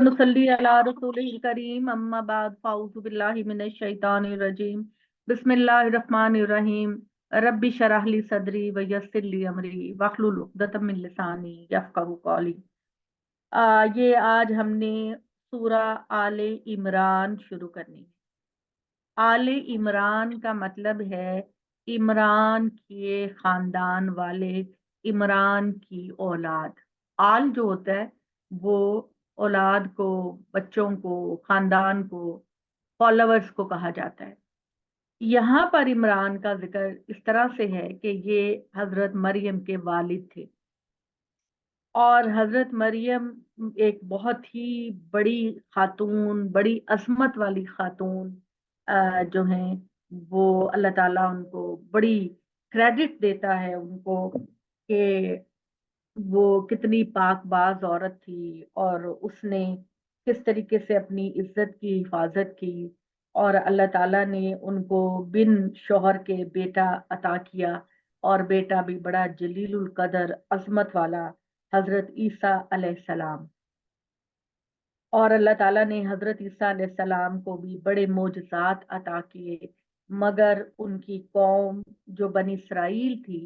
नुसल्ली अला रसूलिल करीम अम्मा बाद फाऊज़ु बिल्लाहि मिनश शैतानिर रजीम बिस्मिल्लाहिर रहमानिर रहीम रब्बि शरह ली सदरी व यस्सिर ली अमरी वहलुल उक़दतम मिन लिसानी यफ़क़हू क़ौली। ये आज हमने सूरा आले इमरान शुरू करनी है। आले इमरान का मतलब है इमरान के खानदान वाले, इमरान की औलाद। आल जो होता है वो औलाद को, बच्चों को, खानदान को, फॉलोअर्स को कहा जाता है। यहाँ पर इमरान का जिक्र इस तरह से है कि ये हजरत मरियम के वालिद थे और हजरत मरियम एक बहुत ही बड़ी खातून, बड़ी अजमत वाली खातून जो हैं वो अल्लाह ताला उनको बड़ी क्रेडिट देता है उनको कि वो कितनी पाकबाज औरत थी और उसने किस तरीके से अपनी इज्जत की हिफाजत की और अल्लाह ताला ने उनको बिन शौहर के बेटा अता किया और बेटा भी बड़ा जलीलुल कदर अजमत वाला हजरत ईसा अलैहिस्सलाम। और अल्लाह ताला ने हजरत ईसा अलैहिस्सलाम को भी बड़े मोजज़ात अता किए, मगर उनकी कौम जो बनी इसराइल थी,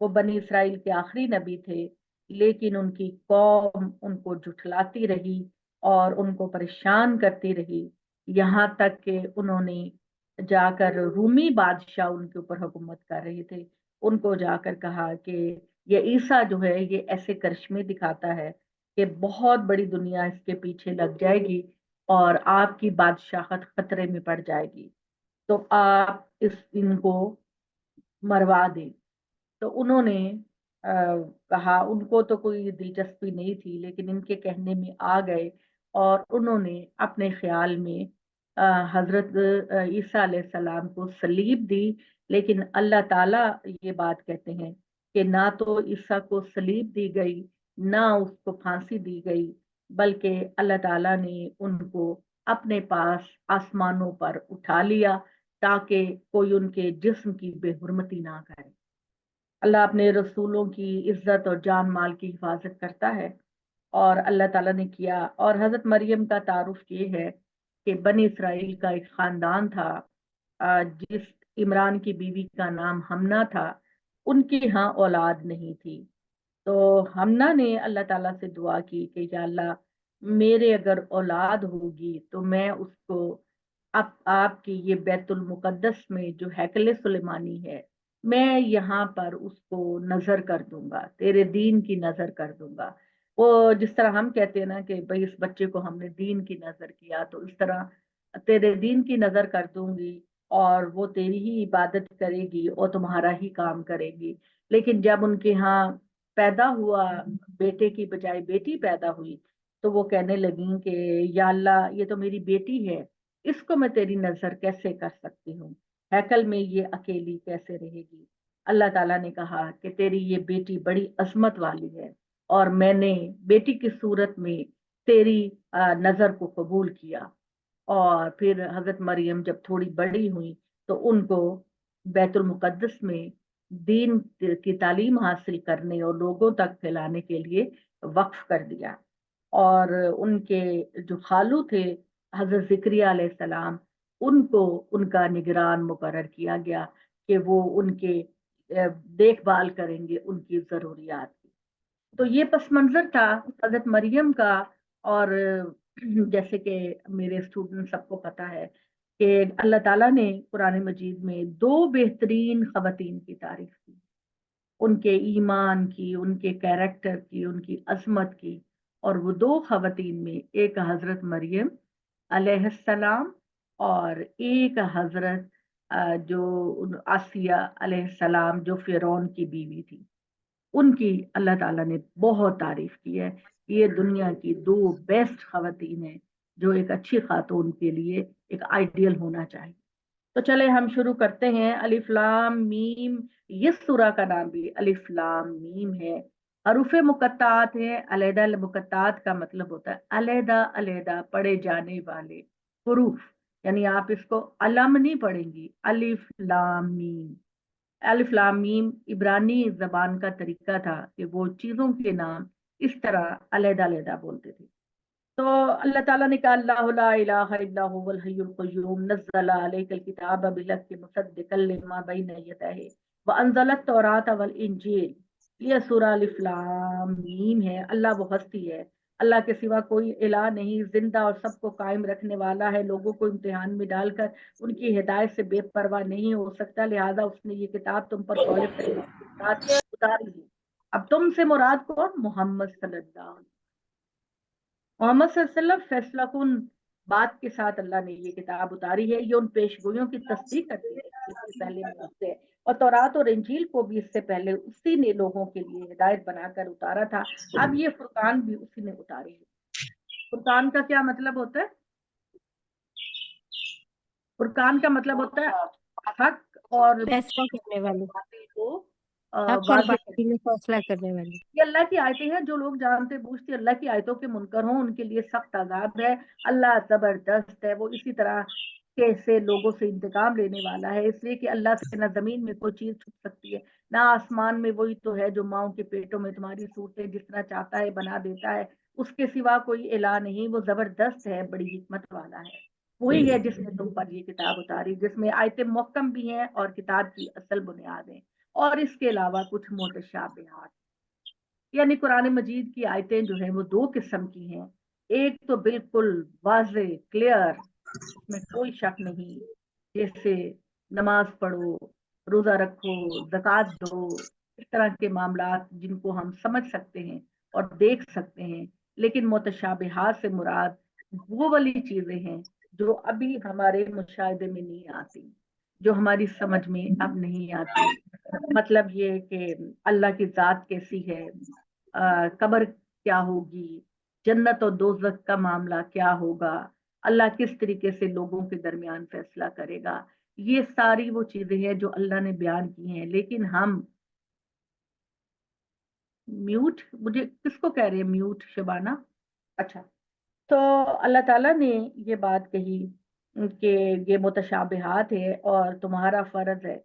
वो बनी इसराइल के आखिरी नबी थे, लेकिन उनकी कौम उनको झुठलाती रही और उनको परेशान करती रही, यहाँ तक कि उन्होंने जाकर रूमी बादशाह उनके ऊपर हुकूमत कर रहे थे, उनको जाकर कहा कि ये ईसा जो है ये ऐसे करिश्मे दिखाता है कि बहुत बड़ी दुनिया इसके पीछे लग जाएगी और आपकी बादशाहत खतरे में पड़ जाएगी, तो आप इनको मरवा दें। तो उन्होंने कहा, उनको तो कोई दिलचस्पी नहीं थी लेकिन इनके कहने में आ गए और उन्होंने अपने ख्याल में हजरत ईसा अलैहिस्सलाम को सलीब दी। लेकिन अल्लाह ताला ये बात कहते हैं कि ना तो ईसा को सलीब दी गई, ना उसको फांसी दी गई, बल्कि अल्लाह ताला ने उनको अपने पास आसमानों पर उठा लिया ताकि कोई उनके जिस्म की बेहुरमती ना करे। अल्लाह अपने रसूलों की इज्जत और जान माल की हिफाजत करता है और अल्लाह ताला ने किया। और हजरत मरियम का तारुफ ये है कि बनी इसराइल का एक खानदान था, जिस इमरान की बीवी का नाम हमना था, उनके यहाँ औलाद नहीं थी। तो हमना ने अल्लाह ताला से दुआ की कि या अल्लाह, मेरे अगर औलाद होगी तो मैं उसको आपकी ये बैतुल मुकद्दस में जो हैकल सुलेमानी है, मैं यहाँ पर उसको नजर कर दूंगा, तेरे दीन की नजर कर दूंगा। वो जिस तरह हम कहते हैं ना कि भाई इस बच्चे को हमने दीन की नजर किया, तो इस तरह तेरे दीन की नजर कर दूंगी और वो तेरी ही इबादत करेगी और तुम्हारा ही काम करेगी। लेकिन जब उनके यहाँ पैदा हुआ, बेटे की बजाय बेटी पैदा हुई, तो वो कहने लगी कि या अल्लाह, ये तो मेरी बेटी है, इसको मैं तेरी नजर कैसे कर सकती हूँ, हैकल में ये अकेली कैसे रहेगी। अल्लाह ताला ने कहा कि तेरी ये बेटी बड़ी अजमत वाली है और मैंने बेटी की सूरत में तेरी नजर को कबूल किया। और फिर हजरत मरियम जब थोड़ी बड़ी हुई तो उनको बैतुल मुकद्दस में दीन की तालीम हासिल करने और लोगों तक फैलाने के लिए वक्फ कर दिया। और उनके जो खालू थे हजरत ज़िक्रिया अलैहिस्सलाम, उनको उनका निगरान मुकर्रर किया गया कि वो उनके देखभाल करेंगे उनकी जरूरियात की। तो ये पस मंजर था हजरत मरियम का। और जैसे कि मेरे स्टूडेंट सबको पता है कि अल्लाह ताला ने कुरान मजीद में दो बेहतरीन खवातीन की तारीफ की, उनके ईमान की, उनके कैरेक्टर की, उनकी अजमत की। और वो दो खवातीन में एक हजरत मरियम अलैहिस्सलाम और एक हजरत जो आसिया अलैहिस्सलाम जो फिरौन की बीवी थी, उनकी अल्लाह ताला ने बहुत तारीफ की है। ये दुनिया की दो बेस्ट खवातीन हैं जो एक अच्छी खातून के लिए एक आइडियल होना चाहिए। तो चले हम शुरू करते हैं। अलिफ लाम मीम, ये सूरा का नाम भी अलिफ लाम मीम है। हरूफे मुकत्तात है। अलैदा मुकत्तात का मतलब होता है अलैदा अलैदा पढ़े जाने वाले हरूफ, यानी आप इसको अलम नहीं पढ़ेंगी, अलिफ लाम मीम। अलिफ लाम मीम इब्रानी जबान का तरीका था कि वो चीजों के नाम इस तरह अलैदा अलैदा बोलते थे। तो अल्लाह ताला ने कहा अल्लाह ला इलाहा इल्ला हुवल हय्युल क़य्यूम नज़्ज़ला अलैकल किताब बिलहक़्क़ि मुसद्दिक़ल लिमा बैन यदैहि व अंज़लत तौरात वल इंजील। ये सूरह अलिफ लाम मीम है। अल्लाह वो हस्ती है, अल्लाह के सिवा कोई इलाह नहीं, जिंदा और सबको कायम रखने वाला है, लोगों को इम्तिहान में डालकर उनकी हिदायत से बेपरवाह नहीं हो सकता, लिहाजा उसने ये किताब तुम पर सौले फैसले के साथ उतारी है। अब तुमसे मुराद कौन? मोहम्मद सल्लल्लाहु अलैहि मोहम्मद सल्लल्लाहु अलैहि वसल्लम फैसला कुन बात के साथ अल्लाह ने ये किताब उतारी है। ये उन पेशगोइयों की तस्दीक करती है जिससे पहले मुझसे और तौरात और इंजील को भी इससे पहले उसी ने लोगों के लिए हिदायत बनाकर उतारा था। अब ये फुरकान भी उसी ने उतारी है। फुरकान का क्या मतलब होता है? फुरकान का मतलब होता है हक और फैसला करने वाली, बातिल को हक और वाज़ेह करना। बातिल में फैसला करने वाली। ये अल्लाह की आयतें हैं। जो लोग जानते बूझते अल्लाह की आयतों के मुनकर हों उनके लिए सख्त अजाब है। अल्लाह जबरदस्त है, वो इसी तरह कैसे लोगों से इंतकाम लेने वाला है, इसलिए कि अल्लाह से ना जमीन में कोई चीज छुप सकती है ना आसमान में। वही तो है जो माओ के पेटों में तुम्हारी सूरतें जिस तरह चाहता है बना देता है, उसके सिवा कोई इला नहीं। वो जबरदस्त है, बड़ी हिकमत वाला है। वही है जिसने तुम पर ये किताब उतारी, जिसमें आयतें मुहकम भी हैं और किताब की असल बुनियादें, और इसके अलावा कुछ मुतशाबिहात। यानी कुरान मजीद की आयतें जो है वो दो किस्म की हैं। एक तो बिल्कुल वाजे क्लियर, उसमें कोई शक नहीं, जैसे नमाज पढ़ो, रोजा रखो, जक़ात दो, इस तरह के मामला जिनको हम समझ सकते हैं और देख सकते हैं। लेकिन मुतशाबिहात से मुराद वो वाली चीजें हैं जो अभी हमारे मुशाहिदे में नहीं आती, जो हमारी समझ में अब नहीं आती। मतलब ये कि अल्लाह की जात कैसी है, कब्र क्या होगी, जन्नत और दोज़ख का मामला क्या होगा, अल्लाह किस तरीके से लोगों के दरमियान फैसला करेगा। ये सारी वो चीजें हैं जो अल्लाह ने बयान की हैं। लेकिन हम म्यूट, मुझे किसको कह रहे हैं म्यूट? शबाना। अच्छा, तो अल्लाह ताला ने ये बात कही कि ये मुतशाबिहात है और तुम्हारा फर्ज है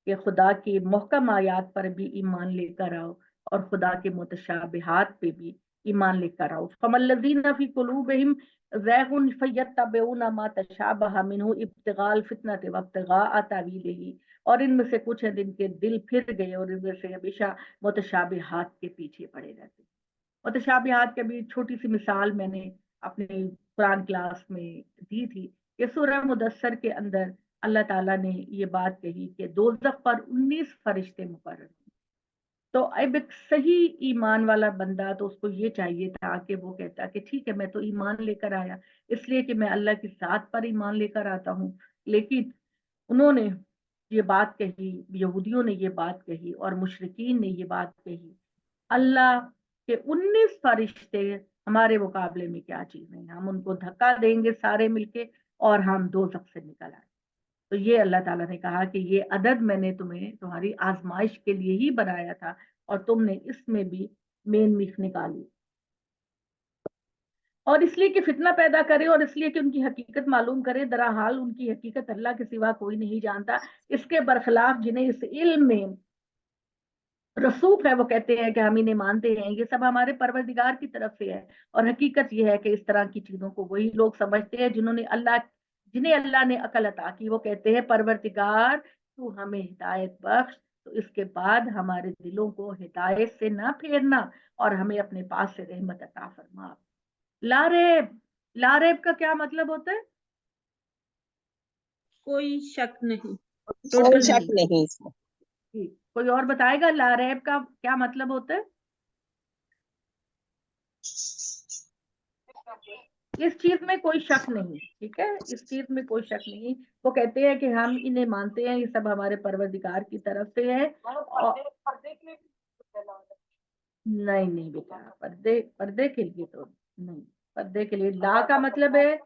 कि खुदा की मुहकम आयात पर भी ईमान लेकर आओ और खुदा के मुतशाबिहात पे भी ईमान लेकर आओ। फमल्लज़ीना फी कुलूबिहिम ज़ैगुन फयत्तबिऊना मा तशाबह मिन्हु इब्तिगाल फितनति व इब्तिगा तावीलिही। और इनमें से कुछ हैं जिनके दिल फिर गए और इनमें से हमेशा मुतशाबिहात के पीछे पड़े रहते हैं। मुतशाबिहात की भी छोटी सी मिसाल मैंने अपने कुरान क्लास में दी थी कि सूरह मुदस्सर के अंदर अल्लाह ताला ने ये बात कही कि दोज़ख पर 19 फरिश्ते मुकर्रर हैं। तो अब एक सही ईमान वाला बंदा तो उसको ये चाहिए था कि वो कहता कि ठीक है, मैं तो ईमान लेकर आया इसलिए कि मैं अल्लाह की ज़ात पर ईमान लेकर आता हूँ। लेकिन उन्होंने ये बात कही, यहूदियों ने ये बात कही और मुशरिकीन ने ये बात कही, अल्लाह के 19 फरिश्ते हमारे मुकाबले में क्या चीज है, हम उनको धक्का देंगे सारे मिलके और हम दोज़ख से निकल आए। तो ये अल्लाह ताला ने कहा कि ये अदद मैंने तुम्हें तुम्हारी आजमाइश के लिए ही बनाया था और तुमने इसमें भी मेन मीख निकाली, और इसलिए कि फितना पैदा करे और इसलिए कि उनकी हकीकत मालूम करे। दरहाल उनकी हकीकत अल्लाह के सिवा कोई नहीं जानता। इसके बरखिलाफ जिन्हें इस इल्म में रसूख है वो कहते हैं कि हम इन्हें मानते हैं, ये सब हमारे परवरदिगार की तरफ से है। और हकीकत ये है कि इस तरह की चीजों को वही लोग समझते हैं जिन्हें अल्लाह ने अकल अता की। वो कहते हैं परवरदिगार तू हमें हिदायत बख्श, तो इसके बाद हमारे दिलों को हिदायत से ना फेरना और हमें अपने पास से रहमत अता फरमा। लारेब, लारेब का क्या मतलब होता है? कोई शक नहीं, कोई कोई शक शक नहीं। नहीं इसमें। ठीक, कोई और बताएगा लारेब का क्या मतलब होता है? इस चीज में कोई शक नहीं, ठीक है, इस चीज में कोई शक नहीं। वो कहते हैं कि हम इन्हें मानते हैं, ये सब हमारे परवरदिगार की तरफ से है। और नहीं नहीं बेटा, पर्दे पर्दे के लिए तो नहीं। पर्दे के लिए ला का मतलब है,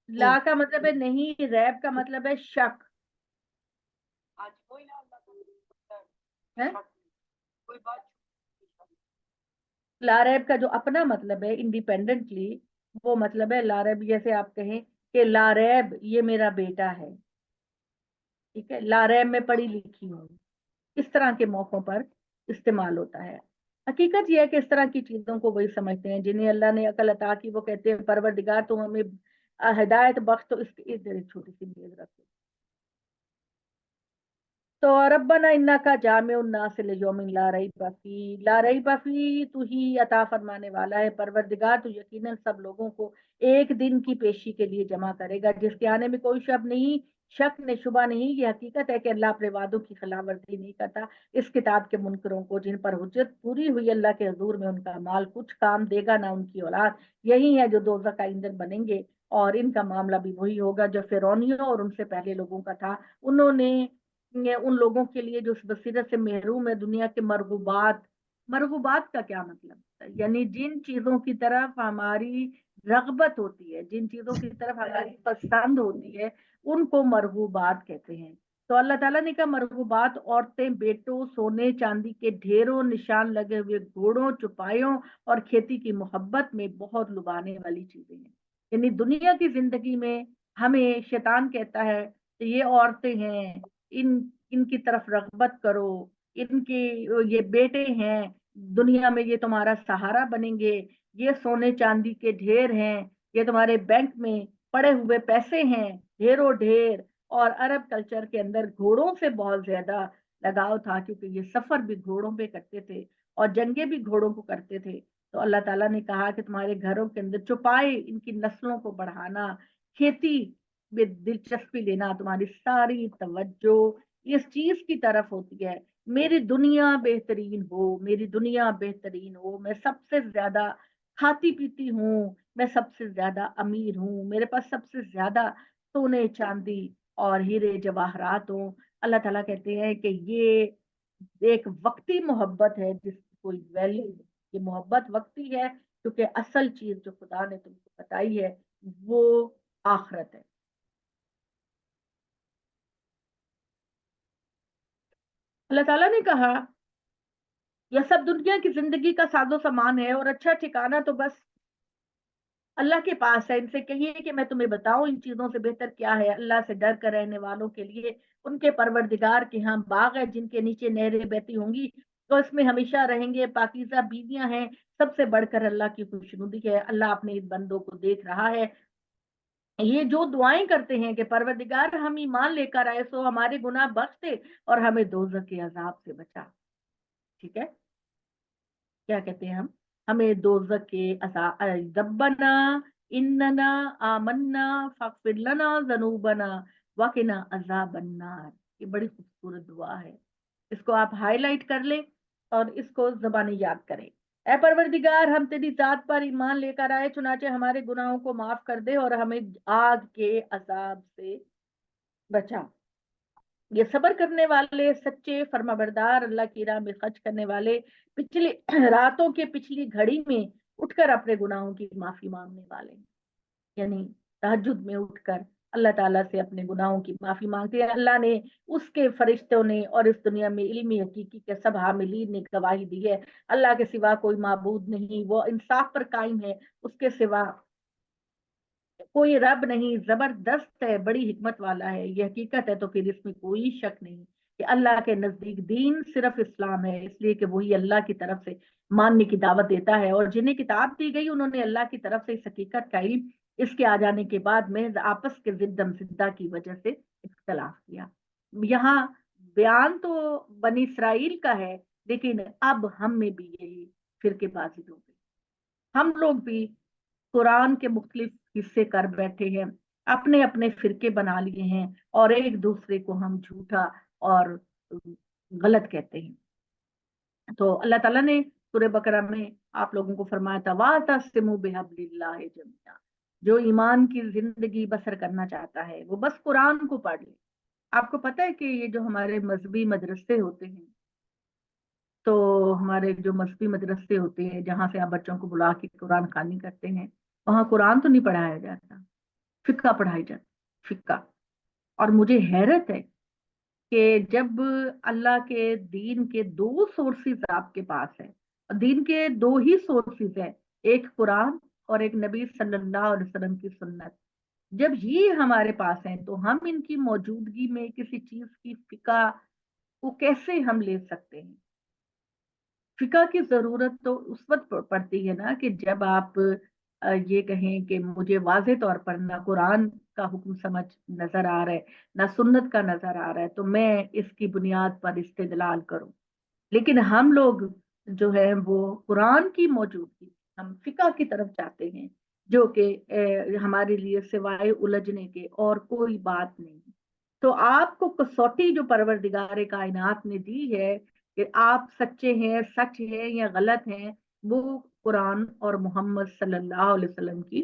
ला का मतलब है नहीं, रैब का मतलब है शक है। लारैब का जो अपना मतलब है इंडिपेंडेंटली, वो मतलब है लारैब, जैसे आप कहें कि लारैब ये मेरा बेटा है, ठीक है, लारैब में पढ़ी लिखी हूँ, इस तरह के मौकों पर इस्तेमाल होता है। हकीकत यह है कि इस तरह की चीजों को वही समझते हैं जिन्हें अल्लाह ने अकल अता की। वो कहते हैं परवरदिगार तुम हमें हिदायत बख्श, तो इधर एक छोटी सी मेज रखो। तो रब्बना इन्ना का जामे उन्नास लियौमिन ला रईबा फी, तू ही अता फरमाने वाला है परवरदिगार, तू यकीनन सब लोगों को एक दिन की पेशी के लिए जमा करेगा जिसके आने में कोई शक ने शुबा नहीं। ये हकीकत है कि अल्लाह अपने वादों की खिलाफवर्जी नहीं करता। इस किताब के मुनकरों को जिन पर हुज्जत पूरी हुई अल्लाह के हजूर में उनका माल कुछ काम देगा ना उनकी औलाद, यही है जो दोज़ख का ईंधन बनेंगे। और इनका मामला भी वही होगा जो फिरौनियों और उनसे पहले लोगों का था। उन्होंने ये उन लोगों के लिए जो उस बसीरत से महरूम है दुनिया के मरगूबात। मरगूबात का क्या मतलब है? यानी जिन चीजों की तरफ हमारी रगबत होती है, जिन चीजों की तरफ हमारी पसंद होती है, उनको मरगूबात कहते हैं। तो अल्लाह ताला ने कहा मरगूबात औरतें, बेटों, सोने चांदी के ढेरों, निशान लगे हुए घोड़ों, चुपायों और खेती की मोहब्बत में बहुत लुभाने वाली चीजें हैं। यानी दुनिया की जिंदगी में हमें शैतान कहता है कि ये औरतें हैं, इन इनकी तरफ रगबत करो, इनके ये बेटे हैं, दुनिया में ये तुम्हारा सहारा बनेंगे, ये सोने चांदी के ढेर हैं, ये तुम्हारे बैंक में पड़े हुए पैसे हैं ढेरों ढेर। और अरब कल्चर के अंदर घोड़ों से बहुत ज्यादा लगाव था क्योंकि ये सफर भी घोड़ों पे करते थे और जंगे भी घोड़ों को करते थे। तो अल्लाह ताला ने कहा कि तुम्हारे घरों के अंदर चुपाए, इनकी नस्लों को बढ़ाना, खेती में दिलचस्पी लेना, तुम्हारी सारी तवज्जो इस चीज की तरफ होती है मेरी दुनिया बेहतरीन हो, मेरी दुनिया बेहतरीन हो, मैं सबसे ज्यादा खाती पीती हूँ, मैं सबसे ज्यादा अमीर हूँ, मेरे पास सबसे ज्यादा सोने चांदी और हीरे जवाहरात हो। अल्लाह ताला कहते हैं कि ये एक वक्ती मोहब्बत है जिसकी कोई वैल्यू नहीं। ये मोहब्बत वक्ती है क्योंकि असल चीज जो खुदा ने तुमको बताई है वो आखरत है। अल्लाह ताला ने कहा यह सब दुनिया की जिंदगी का साजो सामान है और अच्छा ठिकाना तो बस अल्लाह के पास है। इनसे कहिए कि मैं तुम्हें बताऊं इन चीजों से बेहतर क्या है अल्लाह से डर कर रहने वालों के लिए। उनके परवरदिगार के यहाँ बाग है जिनके नीचे नहरें बहती होंगी, तो इसमें हमेशा रहेंगे, पाकीज़ा बीवियां हैं, सबसे बढ़कर अल्लाह की खुशनुदी है। अल्लाह अपने इस बंदों को देख रहा है। ये जो दुआएं करते हैं कि परवरदिगार हम ईमान लेकर आए सो हमारे गुनाह बख्श दे और हमें दोजख के अजाब से बचा। ठीक है, क्या कहते हैं हम, हमें दोजख के रब्बना इन्नना आमन्ना फगफिर लना ज़ुनूबना वकिना अज़ाबन्नार। ये बड़ी खूबसूरत दुआ है, इसको आप हाईलाइट कर लें और इसको ज़बानी याद करें। ऐ परवरदिगार हम तेरी जात पर ईमान लेकर आए, चुनाचे हमारे गुनाहों को माफ कर दे और हमें आग के अजाब से बचा। ये सबर करने वाले सच्चे फर्माबरदार अल्लाह की राह में खर्च करने वाले पिछली रातों के पिछली घड़ी में उठकर अपने गुनाहों की माफी मांगने वाले, यानी तहज्जुद में उठकर अल्लाह ताला से अपने गुनाहों की माफी मांगते हैं। अल्लाह ने, उसके फरिश्तों ने और इस दुनिया में इल्मी हकीकी के सब हामिलीन ने गवाही दी है अल्लाह के सिवा कोई माबूद नहीं, वो इंसाफ पर कायम है, उसके सिवा कोई रब नहीं, जबरदस्त है, बड़ी हिकमत वाला है। ये हकीकत है तो फिर इसमें कोई शक नहीं कि अल्लाह के नजदीक दीन सिर्फ इस्लाम है, इसलिए कि वही अल्लाह की तरफ से मानने की दावत देता है। और जिन्हें किताब दी गई उन्होंने अल्लाह की तरफ से इस हकीकत का इल्म इसके आ जाने के बाद में आपस के जिद्दम जिद्दा की वजह से इख्तलाफ किया। यहाँ बयान तो बनी इसराइल का है, लेकिन अब हम में भी यही फिरकेबाजी हो गई। हम लोग भी कुरान के मुख्तलिफ हिस्से कर बैठे हैं, अपने अपने फिरके बना लिए हैं और एक दूसरे को हम झूठा और गलत कहते हैं। तो अल्लाह ताला ने सूरह बकरा में आप लोगों को फरमाया था वातसिमु बिहब्लिल्लाहि जमीआ, जो ईमान की जिंदगी बसर करना चाहता है वो बस कुरान को पढ़ ले। आपको पता है कि ये जो हमारे मजहबी मदरसे होते हैं, तो हमारे जो मजहबी मदरसे होते हैं जहाँ से आप बच्चों को बुला के कुरान खानी करते हैं, वहाँ कुरान तो नहीं पढ़ाया जाता, फिक्का पढ़ाई जाती, फिक्का। और मुझे हैरत है कि जब अल्लाह के दीन के दो सोर्सेज आपके पास है, दीन के दो ही सोर्सेज है, एक कुरान और एक नबी सल्लल्लाहु अलैहि वसल्लम की सुन्नत, जब ये हमारे पास है तो हम इनकी मौजूदगी में किसी चीज की फिका को कैसे हम ले सकते हैं? फिका की जरूरत तो उस वक्त पड़ती है ना कि जब आप ये कहें कि मुझे वाज़े तौर पर ना कुरान का हुक्म समझ नजर आ रहा है, ना सुन्नत का नजर आ रहा है, तो मैं इसकी बुनियाद पर इस्तेदलाल करूं। लेकिन हम लोग जो है वो कुरान की मौजूदगी, हम फिका की तरफ जाते हैं, जो कि हमारे लिए सिवाय उलझने के और कोई बात नहीं। तो आपको कसौटी जो परवरदिगार कायनात ने दी है कि आप सच्चे हैं, सच है या गलत हैं, वो कुरान और मोहम्मद सल्लल्लाहु अलैहि वसल्लम की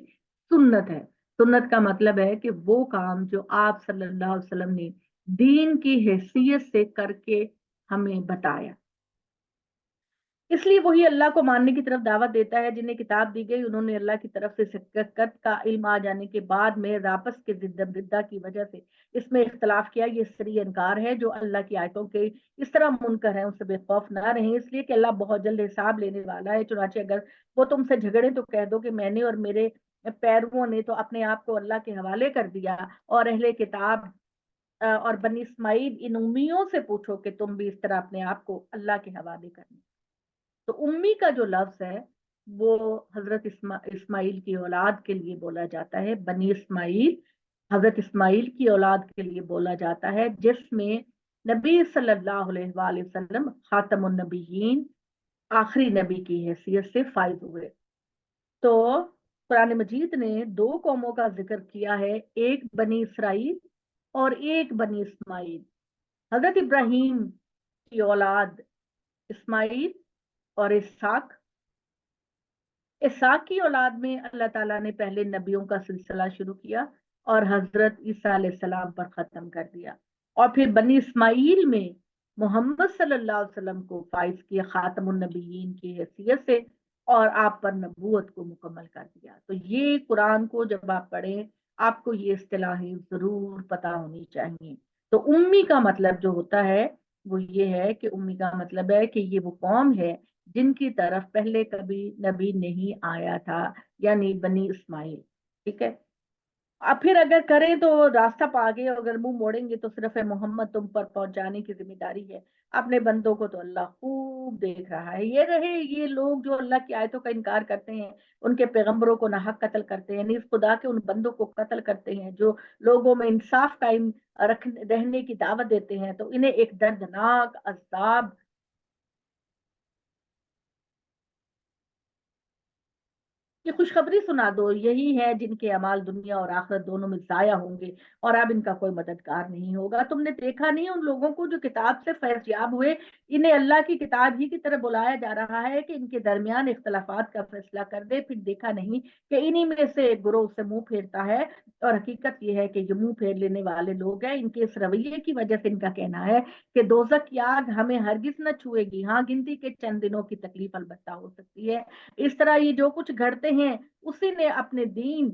सुन्नत है। सुन्नत का मतलब है कि वो काम जो आप सल्लल्लाहु अलैहि वसल्लम ने दीन की हैसियत से करके हमें बताया। इसलिए वही अल्लाह को मानने की तरफ दावत देता है जिन्हें किताब दी गई, उन्होंने अल्लाह की तरफ से शिक्कत का इल्म आ जाने के बाद में आपस के जिद्दा की वजह से इसमें इख्तलाफ किया। ये सरी इनकार है। जो अल्लाह की आयतों के इस तरह मुनकर है उनसे बेखौफ ना रहें, इसलिए कि अल्लाह बहुत जल्द हिसाब लेने वाला है। चुनाचे अगर वो तुमसे झगड़े तो कह दो कि मैंने और मेरे पैरवों ने तो अपने आप को अल्लाह के हवाले कर दिया, और अहले किताब और बनी इस्माइल इन उम्मियों से पूछो कि तुम भी इस तरह अपने आप को अल्लाह के हवाले करने। तो उम्मी का जो लफ्ज है वो हजरत इस्माइल की औलाद के लिए बोला जाता है। बनी इस्माइल हजरत इस्माइल की औलाद के लिए बोला जाता है, जिसमें नबी सल्लल्लाहु अलैहि वसल्लम खातमुन नबीयीन आखिरी नबी की हैसियत से फायज हुए। तो कुरान मजीद ने दो कौमों का जिक्र किया है, एक बनी इसराइल और एक बनी इस्माइल। हजरत इब्राहिम की औलाद इस्माइल और इसहाक। इसहाक की औलाद में अल्लाह ताला ने पहले नबियों का सिलसिला शुरू किया और हजरत ईसा अलैहिस्सलाम पर खत्म कर दिया, और फिर बनी इस्माइल में मोहम्मद सल्लल्लाहु अलैहि वसल्लम को फाइज किया खातमुन नबीयीन की हैसियत से, और आप पर नबूवत को मुकम्मल कर दिया। तो ये कुरान को जब आप पढ़ें आपको ये इस्तिलाहें जरूर पता होनी चाहिए। तो उम्मी का मतलब जो होता है वो ये है कि उम्मी का मतलब है कि ये वो कौम है जिनकी तरफ पहले कभी नबी नहीं आया था, यानी बनी इस्माइल। ठीक है। अब फिर अगर करें तो रास्ता पा गए, अगर मुंह मोड़ेंगे तो सिर्फ है मोहम्मद तुम पर पहुंचाने की जिम्मेदारी है। अपने बंदों को तो अल्लाह खूब देख रहा है। ये रहे ये लोग जो अल्लाह की आयतों का इनकार करते हैं, उनके पैगंबरों को नाहक कत्ल करते हैं, निज खुदा के उन बंदों को कत्ल करते हैं जो लोगों में इंसाफ कायम रहने की दावत देते हैं, तो इन्हें एक दर्दनाक अजाब ये खुशखबरी सुना दो। यही है जिनके अमाल दुनिया और आखिरत दोनों में जाया होंगे, और अब इनका कोई मददगार नहीं होगा। तुमने देखा नहीं उन लोगों को जो किताब से फैज़याब हुए, इन्हें अल्लाह की किताब ही की तरफ बुलाया जा रहा है कि इनके दरमियान इख्तलाफात का फैसला कर दे। फिर देखा नहीं कि इन्हीं में से एक ग्रोह से मुंह फेरता है, और हकीकत यह है कि ये मुंह फेर लेने वाले लोग हैं। इनके इस रवैये की वजह से इनका कहना है कि दोजक की आग हमें हरगिज न छुएगी। हाँ, गिनती के चंद दिनों की तकलीफ अलबत्ता हो सकती है। इस तरह ये जो कुछ घड़ते हैं उसी ने अपने दीन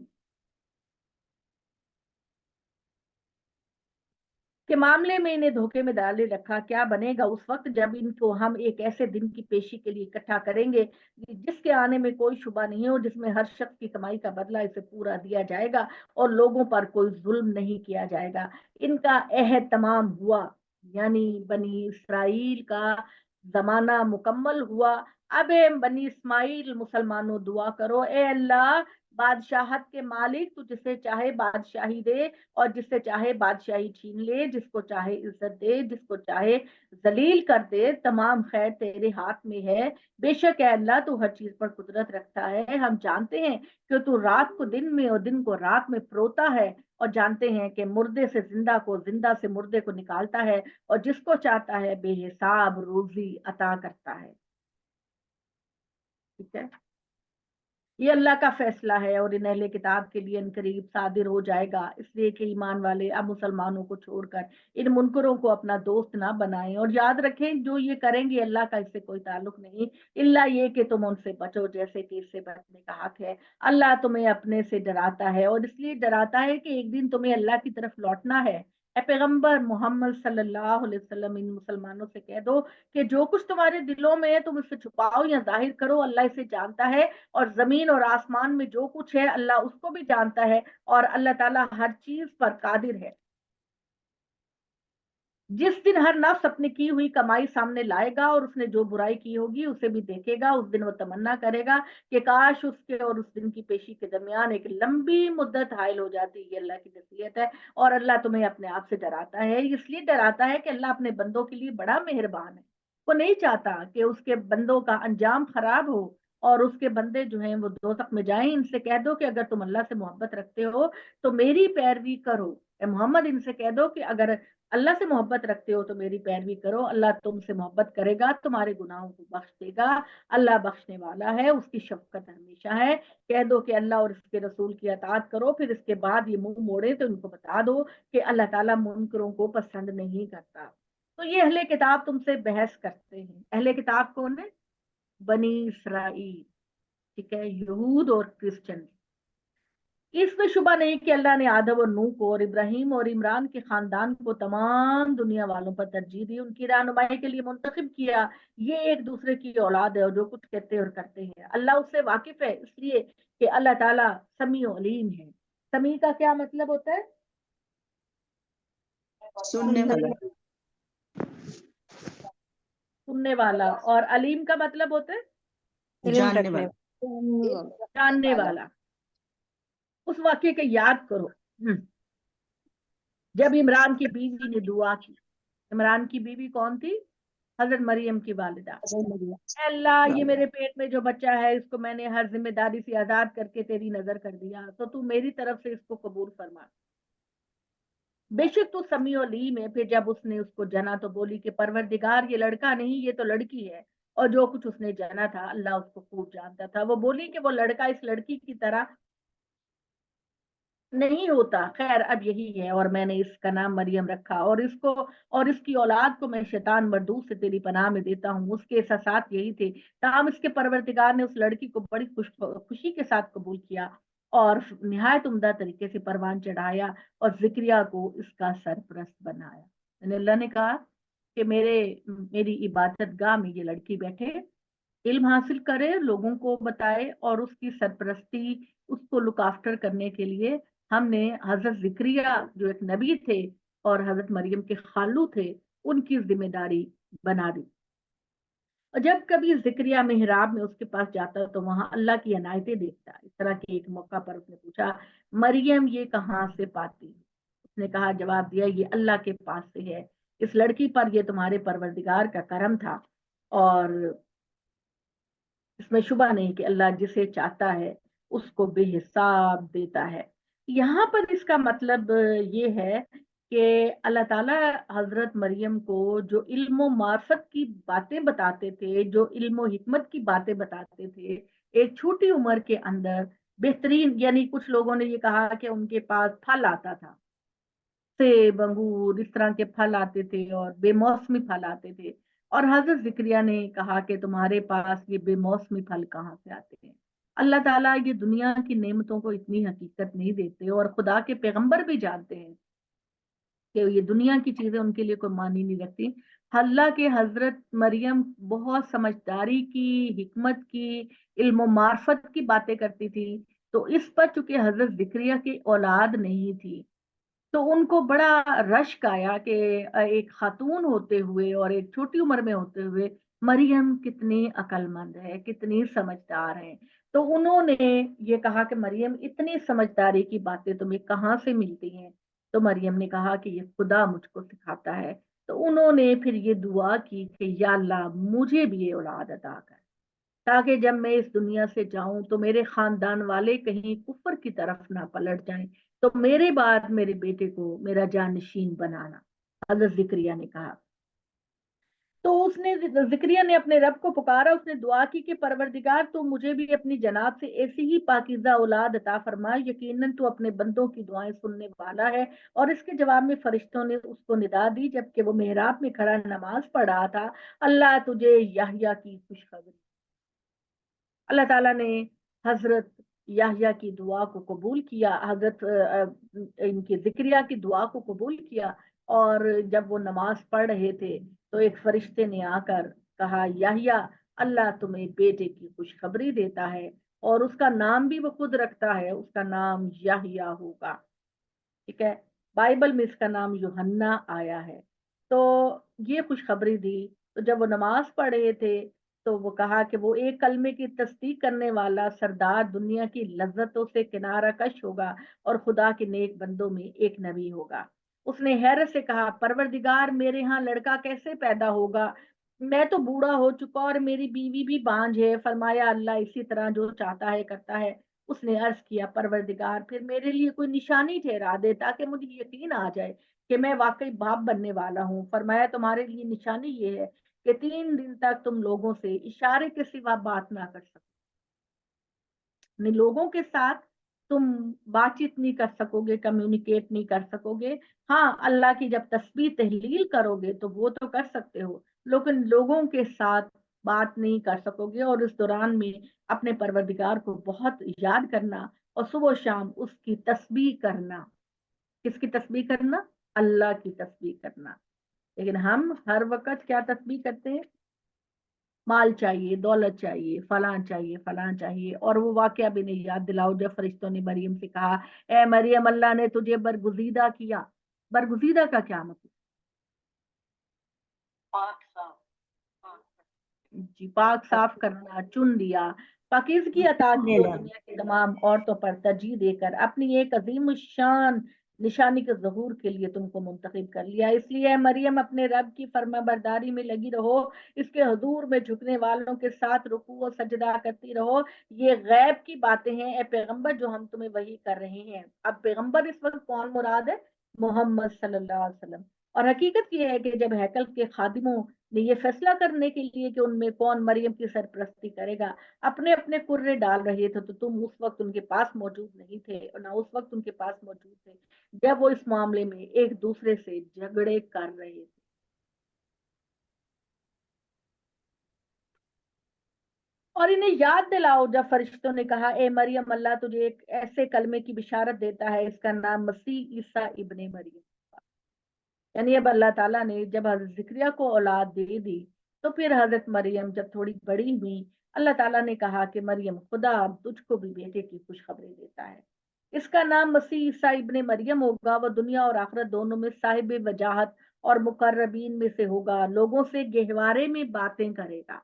के मामले में इन्हें धोखे में डाले रखा। क्या बनेगा उस वक्त जब इनको हम एक ऐसे दिन की पेशी के लिए इकट्ठा करेंगे जिसके आने में कोई शुबा नहीं हो, जिसमें हर शख्स की कमाई का बदला इसे पूरा दिया जाएगा और लोगों पर कोई जुल्म नहीं किया जाएगा। इनका अहद तमाम हुआ, यानी बनी इसराइल का जमाना मुकम्मल हुआ। अब बनी इस्माइल मुसलमानों दुआ करो, ए अल्लाह बादशाहत के मालिक, तू जिसे चाहे बादशाही दे और जिससे चाहे बादशाही छीन ले, जिसको चाहे इज्जत दे, जिसको चाहे जलील कर दे। तमाम खैर तेरे हाथ में है। बेशक है अल्लाह तू हर चीज पर कुदरत रखता है। हम जानते हैं कि तू रात को दिन में और दिन को रात में परोता है, और जानते हैं कि मुर्दे से जिंदा को, जिंदा से मुर्दे को निकालता है, और जिसको चाहता है बेहिसाब रोजी अता करता है। ठीक है। ये अल्लाह का फैसला है, और इन अहले किताब के लिए इनकरीब सादिर हो जाएगा। इसलिए कि ईमान वाले अब मुसलमानों को छोड़कर इन मुनकरों को अपना दोस्त ना बनाएं, और याद रखें जो ये करेंगे अल्लाह का इससे कोई ताल्लुक नहीं, इल्ला ये कि तुम उनसे बचो जैसे कि इससे बचने का हक है। अल्लाह तुम्हें अपने से डराता है, और इसलिए डराता है कि एक दिन तुम्हें अल्लाह की तरफ लौटना है। ए पैगंबर मोहम्मद सल्लल्लाहु अलैहि वसल्लम, इन मुसलमानों से कह दो कि जो कुछ तुम्हारे दिलों में है तुम इसे छुपाओ या जाहिर करो, अल्लाह इसे जानता है। और जमीन और आसमान में जो कुछ है अल्लाह उसको भी जानता है, और अल्लाह ताला हर चीज पर कादिर है। जिस दिन हर नफ्स अपनी की हुई कमाई सामने लाएगा और उसने जो बुराई की होगी उसे भी देखेगा, उस दिन वो तमन्ना करेगा कि काश उसके और उस दिन की पेशी के दरमियान एक लंबी मुद्दत हायल हो जाती। ये अल्लाह की नसीहत है। और अल्लाह तुम्हें अपने आप से डराता है, इसलिए डराता है कि अल्लाह अपने बंदों के लिए बड़ा मेहरबान है। वो नहीं चाहता कि उसके बंदों का अंजाम खराब हो और उसके बंदे जो हैं वो दोज़ख में जाएं। इनसे कह दो कि अगर तुम अल्लाह से मोहब्बत रखते हो तो मेरी पैरवी करो। मोहम्मद, इनसे कह दो कि अगर अल्लाह से मोहब्बत रखते हो तो मेरी पैरवी करो, अल्लाह तुमसे मोहब्बत करेगा, तुम्हारे गुनाहों को बख्श देगा। अल्लाह बख्शने वाला है, उसकी शफकत हमेशा है। कह दो कि अल्लाह और उसके रसूल की अताअत करो, फिर इसके बाद ये मुंह मोड़े तो इनको बता दो कि अल्लाह ताला मुनकरों को पसंद नहीं करता। तो ये अहले किताब तुमसे बहस करते हैं। अहले किताब कौन है? बनी इसराइल, ठीक है, यहूद और क्रिश्चियन। इसमें शुबा नहीं कि अल्लाह ने आदम और नूह को और इब्राहिम और इमरान के खानदान को तमाम दुनिया वालों पर तरजीह दी, उनकी रहनुमाई के लिए मुंतखब किया। ये एक दूसरे की औलाद है और जो कुछ कहते और करते हैं अल्लाह उससे वाकिफ है, इसलिए कि अल्लाह ताला समी और अलीम है। समी का क्या मतलब होता है? सुनने वाला, सुनने वाला। और अलीम का मतलब होता है इल्म जानने रखने वाला। जानने वाला। उस वाक्य को याद करो। जब इमरान की बीवी ने दुआ की, इमरान की बीवी कौन थी? हजरत मरियम की वालिदा। अल्लाह, ये मेरे पेट में जो बच्चा है इसको मैंने हर जिम्मेदारी से आजाद करके तेरी नजर कर दिया, तो तू मेरी तरफ से इसको कबूल फरमा। बेशक तू समीउ अलीम है। फिर जब उसने उसको जना तो बोली कि परवरदिगार, ये लड़का नहीं, ये तो लड़की है, और जो कुछ उसने जाना था अल्लाह उसको खूब जानता था। वो बोली कि वो लड़का इस लड़की की तरह नहीं होता। खैर, अब यही है, और मैंने इसका नाम मरियम रखा, और इसको और इसकी औलाद को मैं शैतान मरदूस से तेरी पनाह में देता हूँ। उसके एहसास यही थे। ताहम इसके परवरदिगार ने उस लड़की को बड़ी खुशी के साथ कबूल किया और निहायत उम्दा तरीके से परवान चढ़ाया और जिक्रिया को इसका सरपरस्त बनाया। यानी अल्लाह ने कहा कि मेरी इबादत गाह में ये लड़की बैठे, इल्म हासिल करे, लोगों को बताए, और उसकी सरपरस्ती, उसको लुक आफ्टर करने के लिए हमने हजरत जिक्रिया जो एक नबी थे और हजरत मरियम के खालू थे, उनकी जिम्मेदारी बना दी। और जब कभी जिक्रिया मेहराब में उसके पास जाता तो वहां अल्लाह की अनायतें देखता। इस तरह के एक मौका पर उसने पूछा, मरियम ये कहाँ से पाती? उसने कहा, जवाब दिया, ये अल्लाह के पास से है। इस लड़की पर ये तुम्हारे परवरदिगार का करम था, और इसमें शुबा नहीं कि अल्लाह जिसे चाहता है उसको बेहिसाब देता है। यहाँ पर इसका मतलब ये है कि अल्लाह ताला हजरत मरियम को जो इल्म मार्फत की बातें बताते थे, जो इल्म हिकमत की बातें बताते थे, एक छोटी उम्र के अंदर बेहतरीन, यानी कुछ लोगों ने ये कहा कि उनके पास फल आता था, सेब, अंगूर, इस तरह के फल आते थे और बेमौसमी फल आते थे। और हजरत जिक्रिया ने कहा कि तुम्हारे पास ये बेमौसमी फल कहाँ से आते हैं? अल्लाह ताला ये दुनिया की नेमतों को इतनी हकीकत नहीं देते, और खुदा के पैगंबर भी जानते हैं कि ये दुनिया की चीजें उनके लिए कोई मानी नहीं रखती। अल्लाह के हजरत मरियम बहुत समझदारी की, हिकमत की, इल्म मार्फत की बातें करती थी। तो इस पर चूंकि हजरत जिक्रिया की औलाद नहीं थी, तो उनको बड़ा रश्क आया कि एक खातून होते हुए और एक छोटी उम्र में होते हुए मरियम कितनी अक्लमंद है, कितनी समझदार है। तो उन्होंने ये कहा कि मरियम, इतनी समझदारी की बातें तुम्हें कहाँ से मिलती हैं? तो मरियम ने कहा कि ये खुदा मुझको सिखाता है। तो उन्होंने फिर ये दुआ की कि या अल्लाह, मुझे भी ये औलाद अता कर, ताकि जब मैं इस दुनिया से जाऊं तो मेरे खानदान वाले कहीं कुफर की तरफ ना पलट जाएं, तो मेरे बाद मेरे बेटे को मेरा जानशीन बनाना। हजरत जिक्रिया ने कहा। तो उसने जिक्रिया ने अपने रब को पुकारा, उसने दुआ की कि परवरदिगार, तू मुझे भी अपनी जनाब से ऐसी ही पाकीज़ा औलाद अता फरमा, यकीनन तू अपने बंदों की दुआएं सुनने वाला है। और इसके जवाब में फरिश्तों ने उसको निदा दी जबकि वो मेहराब में खड़ा नमाज पढ़ रहा था, अल्लाह तुझे याह्या की खुशखबरी। अल्लाह ताला ने हजरत याह्या की दुआ को कबूल किया, हजरत इनकी जिक्रिया की दुआ को कबूल किया। और जब वो नमाज पढ़ रहे थे तो एक फरिश्ते ने आकर कहा, याह्या, अल्लाह तुम्हें बेटे की खुशखबरी देता है, और उसका नाम भी वो खुद रखता है, उसका नाम याह्या होगा। ठीक है, बाइबल में इसका नाम यूहन्ना आया है। تو یہ خوشخبری دی۔ تو جب وہ نماز پڑھ رہے تھے تو وہ کہا کہ وہ ایک کلمے کی تصدیق کرنے والا سردار دنیا کی لذتوں سے کنارہ کش ہوگا اور خدا کے نیک بندوں میں ایک نبی ہوگا۔ اس نے حیرت سے کہا پروردگار میرے ہاں لڑکا کیسے پیدا ہوگا؟ میں تو بوڑھا ہو چکا اور میری بیوی بھی بانجھ ہے۔ فرمایا اللہ اسی طرح جو چاہتا ہے کرتا ہے۔ اس نے عرض کیا پروردگار پھر میرے لیے کوئی نشانی ٹھہرا دے تاکہ مجھے یقین آ جائے کہ میں واقعی باپ بننے والا ہوں۔ فرمایا تمہارے لیے نشانی یہ ہے کہ 3 دن تک تم لوگوں سے اشارے کے سوا بات نہ کر سکو، یعنی لوگوں کے ساتھ تم بات چیت نہیں کر سکو گے، کمیونیکیٹ نہیں کر سکو گے۔ ہاں اللہ کی جب تسبیح تحلیل کرو گے تو وہ تو کر سکتے ہو، لیکن لوگوں کے ساتھ بات نہیں کر سکو گے۔ اور اس دوران میں اپنے پروردگار کو بہت یاد کرنا اور صبح و شام اس کی تسبیح کرنا۔ کس کی تسبیح کرنا؟ اللہ کی تسبیح کرنا۔ لیکن ہم ہر وقت کیا تسبیح کرتے ہیں؟ مال چاہیے، دولت چاہیے، فلاں چاہیے، فلاں چاہیے۔ اور وہ واقعہ بھی نہیں یاد دلاؤ جب فرشتوں نے مریم سے کہا اے مریم اللہ نے تجھے برگزیدہ کیا۔ برگزیدہ کا کیا مطلب؟ جی پاک صاف کرنا، چن دیا، پاکیزگی عطا کی اور دنیا کی تمام عورتوں پر ترجیح دے کر اپنی ایک عظیم الشان نشانی کے ظہور کے لیے تم کو منتخب کر لیا۔ اس لیے مریم اپنے رب کی فرما برداری میں لگی رہو، اس کے حضور میں جھکنے والوں کے ساتھ رکوع و سجدہ کرتی رہو۔ یہ غیب کی باتیں ہیں اے پیغمبر جو ہم تمہیں وحی کر رہے ہیں۔ اب پیغمبر اس وقت کون مراد ہے؟ محمد صلی اللہ علیہ وسلم۔ اور حقیقت یہ ہے کہ جب ہیکل کے خادموں نے یہ فیصلہ کرنے کے لیے کہ ان میں کون مریم کی سرپرستی کرے گا اپنے اپنے کرے ڈال رہے تھے تو تم اس وقت ان کے پاس موجود نہیں تھے اور نہ اس وقت ان کے پاس موجود تھے جب وہ اس معاملے میں ایک دوسرے سے جھگڑے کر رہے تھے۔ اور انہیں یاد دلاؤ جب فرشتوں نے کہا اے مریم اللہ تجھے ایک ایسے کلمے کی بشارت دیتا ہے، اس کا نام مسیح عیسیٰ ابن مریم۔ یعنی اب اللہ تعالیٰ نے جب حضرت زکریا کو اولاد دے دی تو پھر حضرت مریم جب تھوڑی بڑی ہوئی اللہ تعالیٰ نے کہا کہ مریم خدا اب تجھ کو بھی بیٹے کی خوشخبری دیتا ہے، اس کا نام مسیح عیسیٰ ابن مریم ہوگا، وہ دنیا اور آخرت دونوں میں صاحب وجاہت اور مقربین میں سے ہوگا، لوگوں سے گہوارے میں باتیں کرے گا۔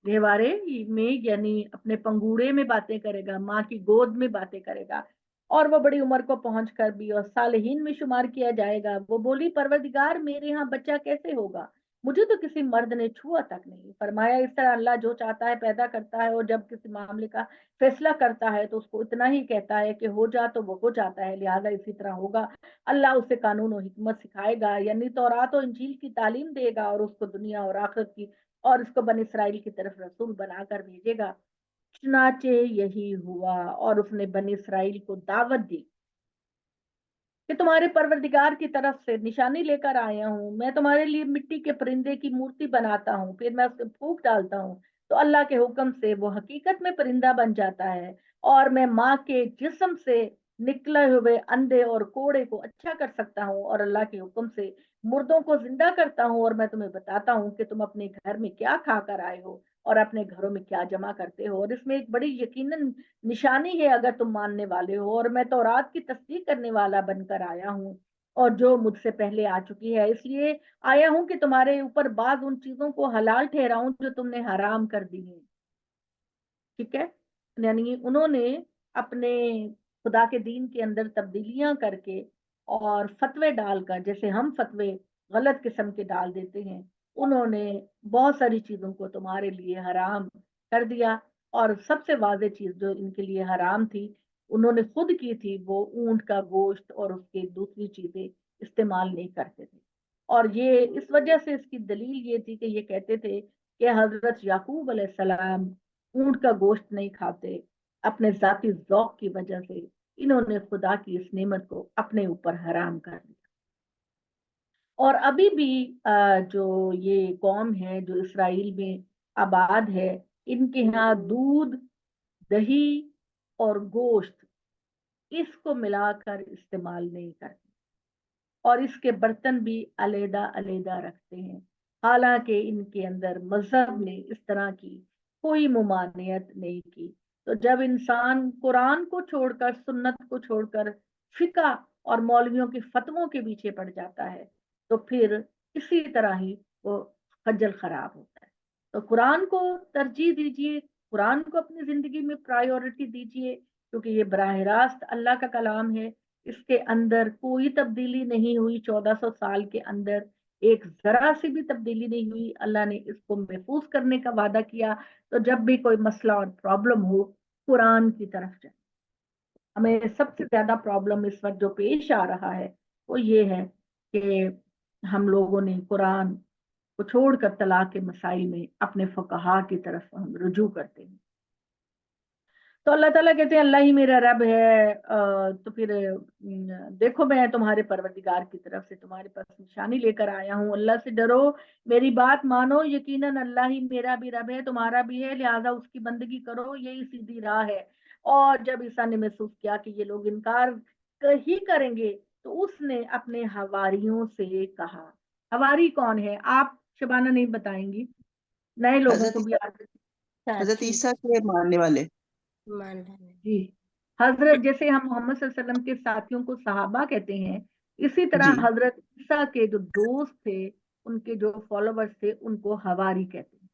گہوارے میں یعنی اپنے پنگوڑے میں باتیں کرے گا، ماں کی گود میں باتیں کرے گا، اور وہ بڑی عمر کو پہنچ کر بھی اور صالحین میں شمار کیا جائے گا۔ وہ بولی پروردگار میرے ہاں بچہ کیسے ہوگا؟ مجھے تو کسی مرد نے چھوا تک نہیں۔ فرمایا اس طرح اللہ جو چاہتا ہے پیدا کرتا ہے، اور جب کسی معاملے کا فیصلہ کرتا ہے تو اس کو اتنا ہی کہتا ہے کہ ہو جا تو وہ ہو جاتا ہے، لہذا اسی طرح ہوگا۔ اللہ اسے قانون و حکمت سکھائے گا، یعنی تورات و انجیل کی تعلیم دے گا، اور اس کو دنیا اور آخرت کی اور اس کو بنی اسرائیل کی طرف رسول بنا کر بھیجے گا۔ چنانچہ یہی ہوا، اور اس نے بنی اسرائیل کو دعوت دی کہ تمہارے پروردگار کی طرف سے نشانی لے کر آیا ہوں، میں تمہارے لیے مٹی کے پرندے کی مورتی بناتا ہوں، پھر میں اس سے پھونک ڈالتا ہوں تو اللہ کے حکم سے وہ حقیقت میں پرندہ بن جاتا ہے، اور میں ماں کے جسم سے نکلے ہوئے اندھے اور کوڑے کو اچھا کر سکتا ہوں، اور اللہ کے حکم سے مردوں کو زندہ کرتا ہوں، اور میں تمہیں بتاتا ہوں کہ تم اپنے گھر میں کیا کھا کر آئے ہو اور اپنے گھروں میں کیا جمع کرتے ہو، اور اس میں ایک بڑی یقیناً نشانی ہے اگر تم ماننے والے ہو، اور میں تورات کی تصدیق کرنے والا بن کر آیا ہوں اور جو مجھ سے پہلے آ چکی ہے، اس لیے آیا ہوں کہ تمہارے اوپر بعض ان چیزوں کو حلال ٹھہراؤں جو تم نے حرام کر دی ہیں۔ ٹھیک ہے، یعنی انہوں نے اپنے خدا کے دین کے اندر تبدیلیاں کر کے اور فتوے ڈال کر، جیسے ہم فتوے غلط قسم کے ڈال دیتے ہیں، انہوں نے بہت ساری چیزوں کو تمہارے لیے حرام کر دیا، اور سب سے واضح چیز جو ان کے لیے حرام تھی انہوں نے خود کی تھی، وہ اونٹ کا گوشت اور اس کے دوسری چیزیں استعمال نہیں کرتے تھے۔ اور یہ اس وجہ سے اس کی دلیل یہ تھی کہ یہ کہتے تھے کہ حضرت یعقوب علیہ السلام اونٹ کا گوشت نہیں کھاتے، اپنے ذاتی ذوق کی وجہ سے انہوں نے خدا کی اس نعمت کو اپنے اوپر حرام کر دیا۔ اور ابھی بھی جو یہ قوم ہے جو اسرائیل میں آباد ہے، ان کے ہاں دودھ، دہی اور گوشت اس کو ملا کر استعمال نہیں کرتے، اور اس کے برتن بھی علیحدہ علیحدہ رکھتے ہیں، حالانکہ ان کے اندر مذہب نے اس طرح کی کوئی ممانعت نہیں کی۔ تو جب انسان قرآن کو چھوڑ کر، سنت کو چھوڑ کر فقہ اور مولویوں کے فتووں کے پیچھے پڑ جاتا ہے تو پھر इसी तरह ही वो खज्जल खराब होता है। तो कुरान को तरजीह दीजिए, कुरान को अपनी जिंदगी में प्रायोरिटी दीजिए, क्योंकि ये बराह रास्त अल्लाह का कलाम है। इसके अंदर कोई तब्दीली नहीं हुई, 1400 साल के अंदर एक जरा सी भी तब्दीली नहीं हुई। अल्लाह ने इसको महफूज करने का वादा किया। तो जब भी कोई मसला और प्रॉब्लम हो, कुरान की तरफ जाए। हमें सबसे ज्यादा प्रॉब्लम इस वक्त जो पेश आ रहा है वो ये है कि हम लोगों ने कुरान को छोड़कर तलाक के मसाइल में अपने फुकहा की तरफ हम रुजू करते हैं। तो अल्लाह ताला कहते हैं अल्लाह ही मेरा रब है। तो फिर देखो मैं तुम्हारे परवरदिगार की तरफ से तुम्हारे पास निशानी लेकर आया हूँ, अल्लाह से डरो, मेरी बात मानो, यकीनन अल्लाह ही मेरा भी रब है, तुम्हारा भी है, लिहाजा उसकी बंदगी करो, यही सीधी राह है। और जब ईसा ने महसूस किया कि ये लोग इनकार ही करेंगे, तो उसने अपने हवारियों से कहा। हवारी कौन है आप शबाना नहीं बताएंगी? नए लोगों को हजरत भी हजरत साथी ईसा के मानने वाले। मान रहे हैं। जी, हजरत जैसे हम मोहम्मद सल्लल्लाहु अलैहि वसल्लम के साथियों को सहाबा कहते हैं, इसी तरह जी। हजरत ईसा के जो दोस्त थे, उनके जो फॉलोवर्स थे, उनको हवारी कहते हैं।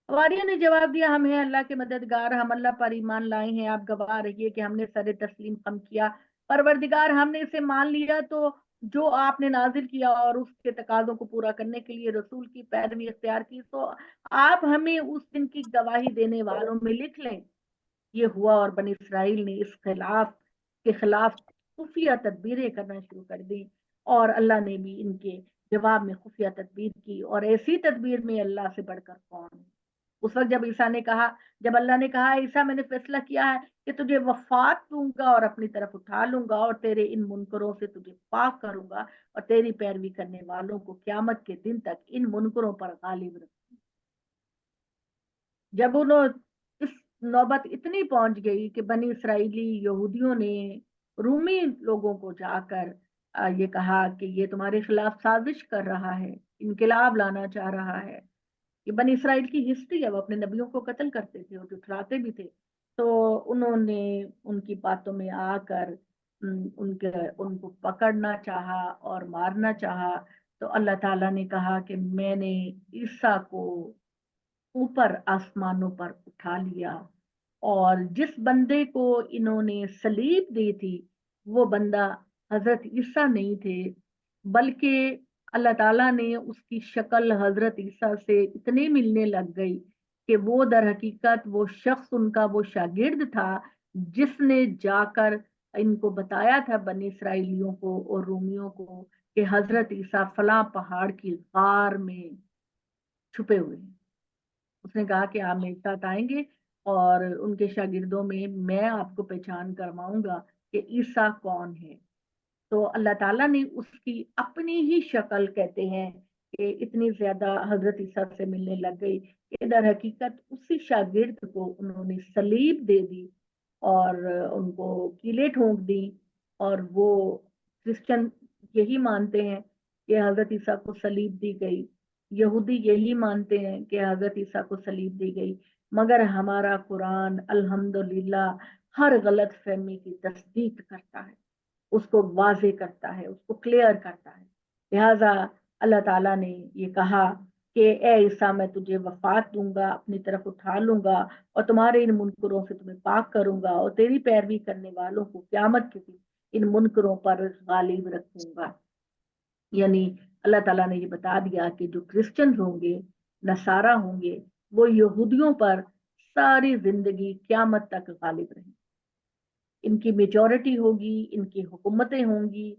हवारियों ने जवाब दिया, हम हैं अल्लाह के मददगार, हम अल्लाह पर ईमान लाए हैं, आप गवाह रहिए कि हमने सरे तस्लीम कम किया। परवरदिगार, हमने इसे मान लिया, तो जो आपने नाजिल किया और उसके तकाजों को पूरा करने के लिए रसूल की पैरवी इख्तियार की, तो आप हमें उस दिन की गवाही देने वालों में लिख लें। ये हुआ और बनी इसराइल ने इस खिलाफ खुफिया तदबीरें करना शुरू कर दी, और अल्लाह ने भी इनके जवाब में खुफिया तदबीर की। और ऐसी तदबीर में अल्लाह से बढ़कर कौन है। उस वक्त जब अल्लाह ने कहा, ईसा मैंने फैसला किया है कि तुझे वफात दूंगा और अपनी तरफ उठा लूंगा, और तेरे इन मुनकरों से तुझे पाक करूंगा, और तेरी पैरवी करने वालों को क्यामत के दिन तक इन मुनकरों पर गालिब रखूंगा। जब उन्होंने इस नौबत इतनी पहुंच गई कि बनी इसराइली यहूदियों ने रूमी लोगों को जाकर ये कहा कि ये तुम्हारे खिलाफ साजिश कर रहा है, इनकलाब लाना चाह रहा है। ये बनी इसराइल की हिस्ट्री है, वो अपने नबियों को कत्ल करते थे और जुठलाते भी थे। तो उन्होंने उनकी बातों में आकर उनको पकड़ना चाहा और मारना चाहा। तो अल्लाह ताला ने कहा कि मैंने ईसा को ऊपर आसमानों पर उठा लिया, और जिस बंदे को इन्होंने सलीब दी थी वो बंदा हजरत ईसा नहीं थे, बल्कि अल्लाह ताला ने उसकी शक्ल हजरत ईसा से इतनी मिलने लग गई कि वो दर हकीकत वो शख्स उनका वो शागिर्द था जिसने जाकर इनको बताया था, बनी इसराइलियों को और रोमियों को, कि हजरत ईसा फला पहाड़ की गार में छुपे हुए हैं। उसने कहा कि आप मेरे साथ आएंगे और उनके शागिर्दों में मैं आपको पहचान करवाऊंगा कि ईसा कौन है। तो अल्लाह ताला ने उसकी अपनी ही शक्ल, कहते हैं कि इतनी ज्यादा हजरत ईसा से मिलने लग गई कि दर हकीकत उसी शागिर्द को उन्होंने सलीब दे दी और उनको कीलें ठोंक दी। और वो क्रिश्चियन यही मानते हैं कि हजरत ईसा को सलीब दी गई, यहूदी यही मानते हैं कि हजरत ईसा को सलीब दी गई। मगर हमारा कुरान अल्हम्दुलिल्लाह हर गलत फहमी की तस्दीक करता है, उसको वाजे करता है, उसको क्लियर करता है। लिहाजा अल्लाह ताला ने ये कहा कि ए ईसा, मैं तुझे वफात दूंगा, अपनी तरफ उठा लूंगा, और तुम्हारे इन मुनकरों से तुम्हें पाक करूंगा, और तेरी पैरवी करने वालों को क्यामत के दिन इन मुनकरों पर गालिब रखूंगा। यानी अल्लाह ताला ने ये बता दिया कि जो क्रिश्चियन होंगे, नसारा होंगे, वो यहूदियों पर सारी जिंदगी क्यामत तक गालिब रहेंगे। इनकी मेजॉरिटी होगी, इनकी हुकूमतें होंगी,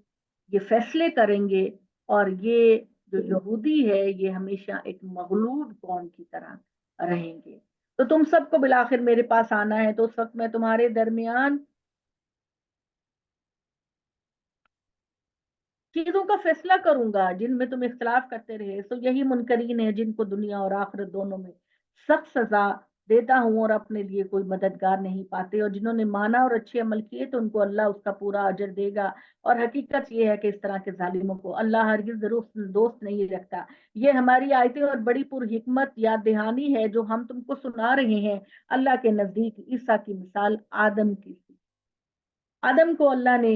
ये फैसले करेंगे, और ये जो यहूदी है ये हमेशा एक मगलूब कौम की तरह रहेंगे। तो तुम सबको बिलाखिर मेरे पास आना है, तो उस वक्त मैं तुम्हारे दरमियान चीजों का फैसला करूंगा जिनमें तुम इख्तलाफ करते रहे। तो यही मुनकरीन है जिनको दुनिया और आखिरत दोनों में सख्त सजा देता हूं, और अपने लिए कोई मददगार नहीं पाते। और जिन्होंने माना और अच्छे अमल किए तो उनको अल्लाह उसका पूरा अजर देगा। और हकीकत यह है कि इस तरह के जालिमों को अल्लाह हरगिज जरूर दोस्त नहीं रखता। ये हमारी आयतें और बड़ी पुरहिकमत याद दहानी है जो हम तुमको सुना रहे हैं। अल्लाह के नजदीक ईसा की मिसाल आदम की थी। आदम को अल्लाह ने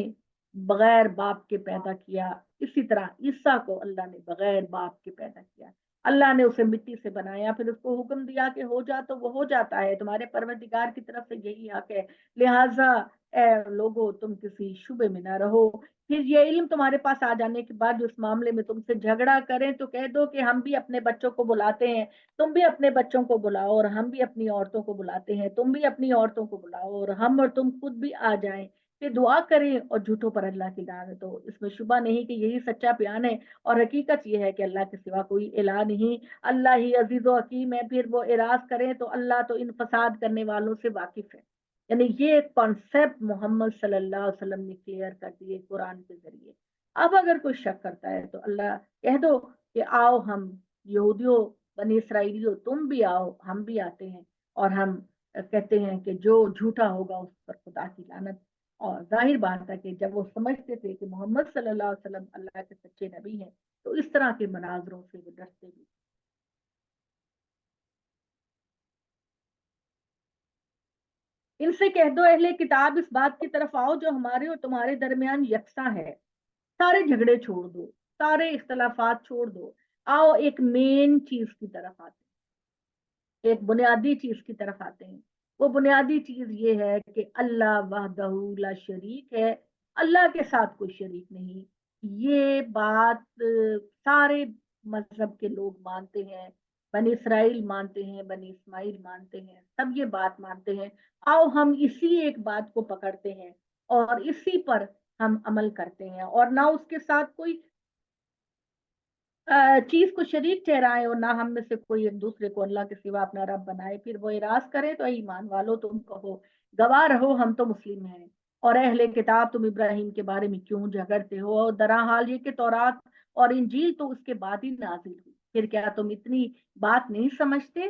बगैर बाप के पैदा किया, اسی طرح عیسیٰ کو اللہ نے بغیر باپ کے پیدا کیا، اللہ نے اسے مٹی سے بنایا، پھر اس کو حکم دیا کہ ہو جا تو وہ ہو جاتا ہے، تمہارے پروردگار کی طرف سے یہی حق ہے، لہٰذا اے لوگو تم کسی شبے میں نہ رہو۔ پھر یہ علم تمہارے پاس آ جانے کے بعد جو اس معاملے میں تم سے جھگڑا کریں تو کہہ دو کہ ہم بھی اپنے بچوں کو بلاتے ہیں، تم بھی اپنے بچوں کو بلاؤ، اور ہم بھی اپنی عورتوں کو بلاتے ہیں، تم بھی اپنی عورتوں کو بلاؤ، اور ہم اور تم خود بھی آ جائیں، پھر دعا کریں اور جھوٹوں پر اللہ کی لعنت ہو۔ اس میں شبہ نہیں کہ یہی سچا بیان ہے، اور حقیقت یہ ہے کہ اللہ کے سوا کوئی الہ نہیں، اللہ ہی عزیز و حکیم ہے۔ پھر وہ اعراض کریں تو اللہ تو ان فساد کرنے والوں سے واقف ہے۔ یعنی یہ کانسیپٹ محمد صلی اللہ علیہ وسلم نے کلیئر کر دیے قرآن کے ذریعے۔ اب اگر کوئی شک کرتا ہے تو اللہ کہہ دو کہ آؤ ہم یہودیوں، بنی اسرائیلیوں، تم بھی آؤ، ہم بھی آتے ہیں، اور ہم کہتے ہیں کہ جو جھوٹا ہوگا اس پر خدا کی لعنت۔ اور ظاہر بات ہے کہ جب وہ سمجھتے تھے کہ محمد صلی اللہ علیہ وسلم اللہ کے سچے نبی ہیں تو اس طرح کے مناظروں سے وہ ڈرتے بھی۔ ان سے کہہ دو اہل کتاب اس بات کی طرف آؤ جو ہمارے اور تمہارے درمیان یکساں ہے، سارے جھگڑے چھوڑ دو، سارے اختلافات چھوڑ دو، آؤ ایک مین چیز کی طرف آتے ہیں، ایک بنیادی چیز کی طرف آتے ہیں۔ وہ بنیادی چیز یہ ہے کہ اللہ وحدہ لا شریک ہے، اللہ کے ساتھ کوئی شریک نہیں۔ یہ بات سارے مذہب کے لوگ مانتے ہیں، بنی اسرائیل مانتے ہیں، بنی اسماعیل مانتے ہیں، سب یہ بات مانتے ہیں۔ آؤ ہم اسی ایک بات کو پکڑتے ہیں اور اسی پر ہم عمل کرتے ہیں، اور نہ اس کے ساتھ کوئی چیز کو شریک ٹھہرائے، اور نہ ہم میں سے کوئی ایک دوسرے کو اللہ کے سوا اپنا رب بنائے۔ پھر وہ اعراض کرے تو ایمان والو تم کہو گواہ رہو ہم تو مسلم ہیں، اور اہل کتاب تم ابراہیم کے بارے میں کیوں جھگڑتے ہو، اور درحال یہ کہ تورات اور انجیل تو اس کے بعد ہی نازل ہوئی، پھر کیا تم اتنی بات نہیں سمجھتے؟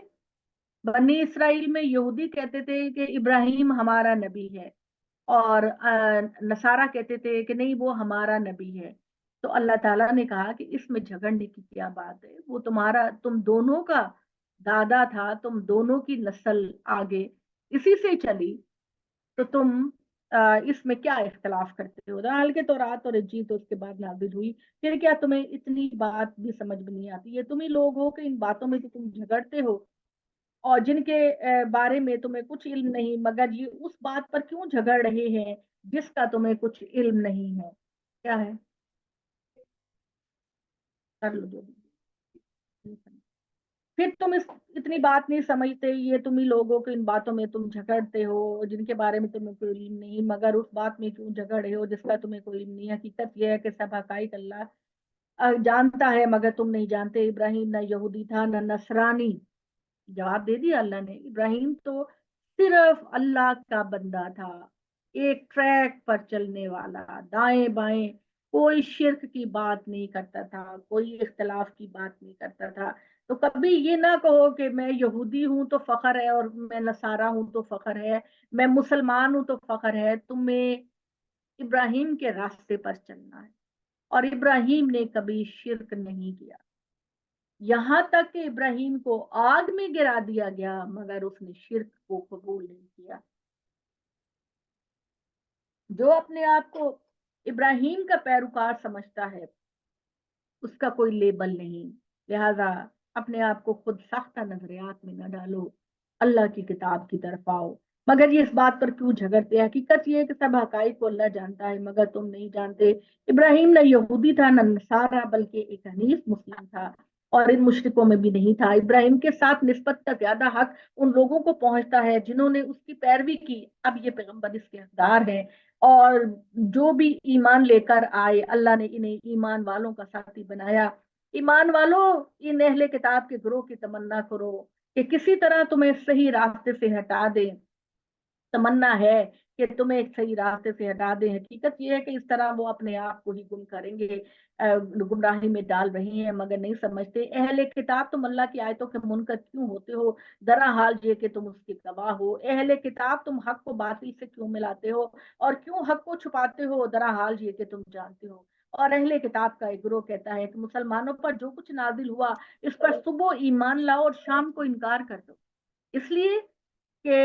بنی اسرائیل میں یہودی کہتے تھے کہ ابراہیم ہمارا نبی ہے، اور نصارہ کہتے تھے کہ نہیں وہ ہمارا نبی ہے۔ تو اللہ تعالیٰ نے کہا کہ اس میں جھگڑنے کی کیا بات ہے، وہ تم دونوں کا دادا تھا، تم دونوں کی نسل آگے اسی سے چلی، تو تم اس میں کیا اختلاف کرتے ہو؟ حال کے تورات اور انجیل تو اس کے بعد نازل ہوئی، پھر کیا تمہیں اتنی بات بھی سمجھ میں نہیں آتی؟ یہ تم ہی لوگ ہو کہ ان باتوں میں تو تم جھگڑتے ہو، اور جن کے بارے میں تمہیں کچھ علم نہیں، مگر یہ اس بات پر کیوں جھگڑ رہے ہیں جس کا تمہیں کچھ علم نہیں ہے؟ کیا ہے؟ کر لو جو بھی۔ پھر تم اتنی بات نہیں سمجھتے، یہ تم ہی لوگوں کے ان باتوں میں تم جھگڑتے ہو جن کے بارے میں تمہیں کوئی علم نہیں، مگر اس بات میں کیوں جھگڑ رہے ہو جس کا تمہیں کوئی علم نہیں؟ حقیقت یہ ہے کہ سب حقائق اللہ جانتا ہے مگر تم نہیں جانتے۔ ابراہیم نہ یہودی تھا نہ نصرانی، جواب دے دیا اللہ نے، ابراہیم تو صرف اللہ کا بندہ تھا، ایک ٹریک پر چلنے والا، دائیں بائیں کوئی شرک کی بات نہیں کرتا تھا، کوئی اختلاف کی بات نہیں کرتا تھا۔ تو کبھی یہ نہ کہو کہ میں یہودی ہوں تو فخر ہے، اور میں نصارہ ہوں تو فخر ہے، میں مسلمان ہوں تو فخر ہے۔ تمہیں ابراہیم کے راستے پر چلنا ہے، اور ابراہیم نے کبھی شرک نہیں کیا، یہاں تک کہ ابراہیم کو آگ میں گرا دیا گیا مگر اس نے شرک کو قبول نہیں کیا۔ جو اپنے آپ کو ابراہیم کا پیروکار سمجھتا ہے اس کا کوئی لیبل نہیں، لہذا اپنے آپ کو خود ساختہ نظریات میں نہ ڈالو، اللہ کی کتاب کی طرف آؤ۔ مگر یہ اس بات پر کیوں جھگڑتے ہیں؟ حقیقت یہ ہے کہ سب حقائق کو اللہ جانتا ہے مگر تم نہیں جانتے۔ ابراہیم نہ یہودی تھا نہ نصارہ، بلکہ ایک حنیف مسلم تھا، اور ان مشرکوں میں بھی نہیں تھا۔ ابراہیم کے ساتھ نسبت کا زیادہ حق ان لوگوں کو پہنچتا ہے جنہوں نے اس کی پیروی کی، اب یہ پیغمبر اس کے حقدار ہیں، اور جو بھی ایمان لے کر آئے اللہ نے انہیں ایمان والوں کا ساتھی بنایا۔ ایمان والوں، ان اہل کتاب کے گروہ کی تمنا کرو کہ کسی طرح تمہیں صحیح راستے سے ہٹا دیں، تمنا ہے کہ تمہیں ایک صحیح راستے سے ہٹا دیں۔ حقیقت یہ ہے کہ اس طرح وہ اپنے آپ کو ہی گم کریں گے، گمراہی میں ڈال رہی ہیں مگر نہیں سمجھتے۔ اہل کتاب تم اللہ کی آیتوں کے منکر کیوں ہوتے ہو؟ درا حال یہ کہ تم اس کے گواہ ہو۔ اہل کتاب تم حق کو باطل سے کیوں ملاتے ہو اور کیوں حق کو چھپاتے ہو؟ درا حال یہ کہ تم جانتے ہو۔ اور اہل کتاب کا ایک گروہ کہتا ہے کہ مسلمانوں پر جو کچھ نازل ہوا اس پر صبح ایمان لاؤ اور شام کو انکار کر دو، اس لیے کہ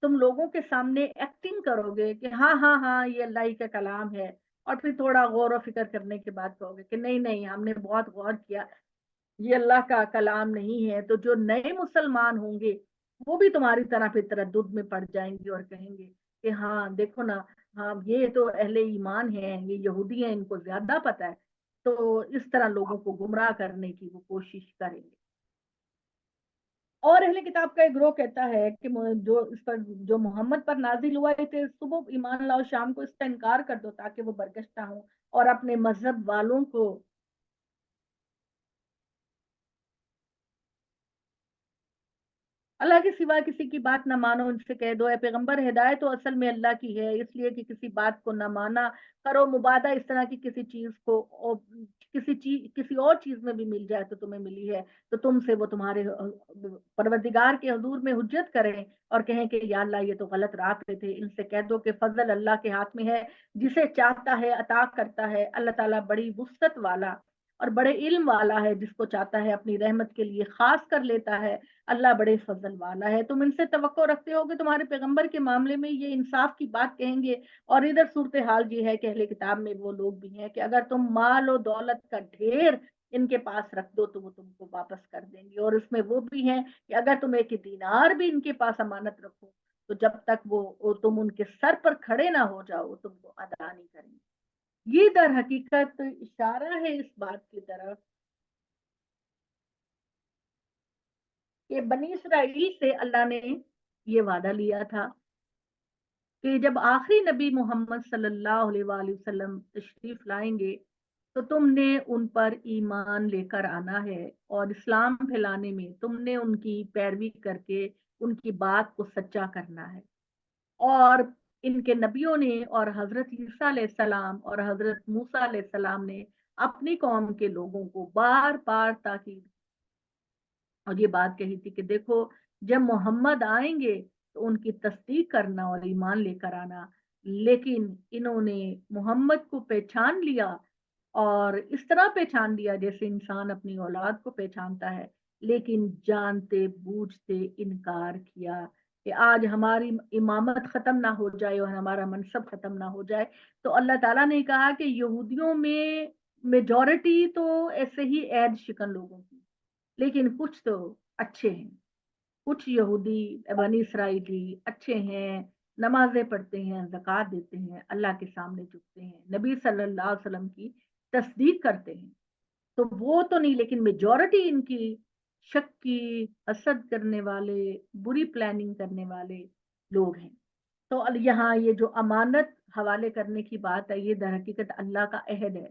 تم لوگوں کے سامنے ایکٹنگ کرو گے کہ ہاں ہاں ہاں یہ اللہ ہی کا کلام ہے، اور پھر تھوڑا غور و فکر کرنے کے بعد کہو گے کہ نہیں نہیں ہم نے بہت غور کیا، یہ اللہ کا کلام نہیں ہے، تو جو نئے مسلمان ہوں گے وہ بھی تمہاری طرح پھر تردد میں پڑ جائیں گے اور کہیں گے کہ ہاں دیکھو نا، ہاں یہ تو اہل ایمان ہیں، یہ یہودی ہیں، ان کو زیادہ پتہ ہے، تو اس طرح لوگوں کو گمراہ کرنے کی وہ کوشش کریں گے۔ اور اہل کتاب کا ایک گروہ کہتا ہے کہ جو اس پر جو محمد پر نازل ہوا ہے کہ صبح ایمان لاؤ، شام کو اس کا انکار کر دو تاکہ وہ برگشتہ ہوں اور اپنے مذہب والوں کو اللہ کے سوا کسی کی بات نہ مانو، ان سے کہہ دو اے پیغمبر ہدایت تو اصل میں اللہ کی ہے، اس لیے کہ کسی بات کو نہ مانا کرو، مبادہ اس طرح کی کسی چیز کو کسی اور چیز میں بھی مل جائے تو تمہیں ملی ہے تو تم سے وہ تمہارے پروردگار کے حضور میں حجت کریں اور کہیں کہ یا اللہ یہ تو غلط راہ پہ تھے۔ ان سے کہہ دو کہ فضل اللہ کے ہاتھ میں ہے، جسے چاہتا ہے عطا کرتا ہے، اللہ تعالیٰ بڑی وسعت والا اور بڑے علم والا ہے، جس کو چاہتا ہے اپنی رحمت کے لیے خاص کر لیتا ہے، اللہ بڑے فضل والا ہے۔ تم ان سے توقع رکھتے ہو کہ تمہارے پیغمبر کے معاملے میں یہ انصاف کی بات کہیں گے، اور ادھر صورتحال یہ ہے کہ اہل کتاب میں وہ لوگ بھی ہیں کہ اگر تم مال و دولت کا ڈھیر ان کے پاس رکھ دو تو وہ تم کو واپس کر دیں گے، اور اس میں وہ بھی ہیں کہ اگر تم ایک دینار بھی ان کے پاس امانت رکھو تو جب تک وہ تم ان کے سر پر کھڑے نہ ہو جاؤ تم کو ادا نہیں کریں گے۔ یہ در حقیقت اشارہ ہے اس بات کی طرف کہ بنی اسرائیل سے اللہ نے یہ وعدہ لیا تھا کہ جب آخری نبی محمد صلی اللہ علیہ وآلہ وسلم تشریف لائیں گے تو تم نے ان پر ایمان لے کر آنا ہے، اور اسلام پھیلانے میں تم نے ان کی پیروی کر کے ان کی بات کو سچا کرنا ہے۔ اور ان کے نبیوں نے اور حضرت عیسیٰ علیہ السلام اور حضرت موسیٰ علیہ السلام نے اپنی قوم کے لوگوں کو بار بار تاکید اور یہ بات کہی تھی کہ دیکھو جب محمد آئیں گے تو ان کی تصدیق کرنا اور ایمان لے کر آنا، لیکن انہوں نے محمد کو پہچان لیا اور اس طرح پہچان لیا جیسے انسان اپنی اولاد کو پہچانتا ہے، لیکن جانتے بوجھتے انکار کیا کہ آج ہماری امامت ختم نہ ہو جائے اور ہمارا منصب ختم نہ ہو جائے۔ تو اللہ تعالیٰ نے کہا کہ یہودیوں میں میجورٹی تو ایسے ہی عید شکن لوگوں کی، لیکن کچھ تو اچھے ہیں، کچھ یہودی بنی اسرائیلی اچھے ہیں، نمازیں پڑھتے ہیں، زکوٰۃ دیتے ہیں، اللہ کے سامنے جھکتے ہیں، نبی صلی اللہ علیہ وسلم کی تصدیق کرتے ہیں، تو وہ تو نہیں، لیکن میجورٹی ان کی شکی، حسد کرنے والے، بری پلاننگ کرنے والے لوگ ہیں۔ تو یہاں یہ جو امانت حوالے کرنے کی بات ہے یہ در حقیقت اللہ کا عہد ہے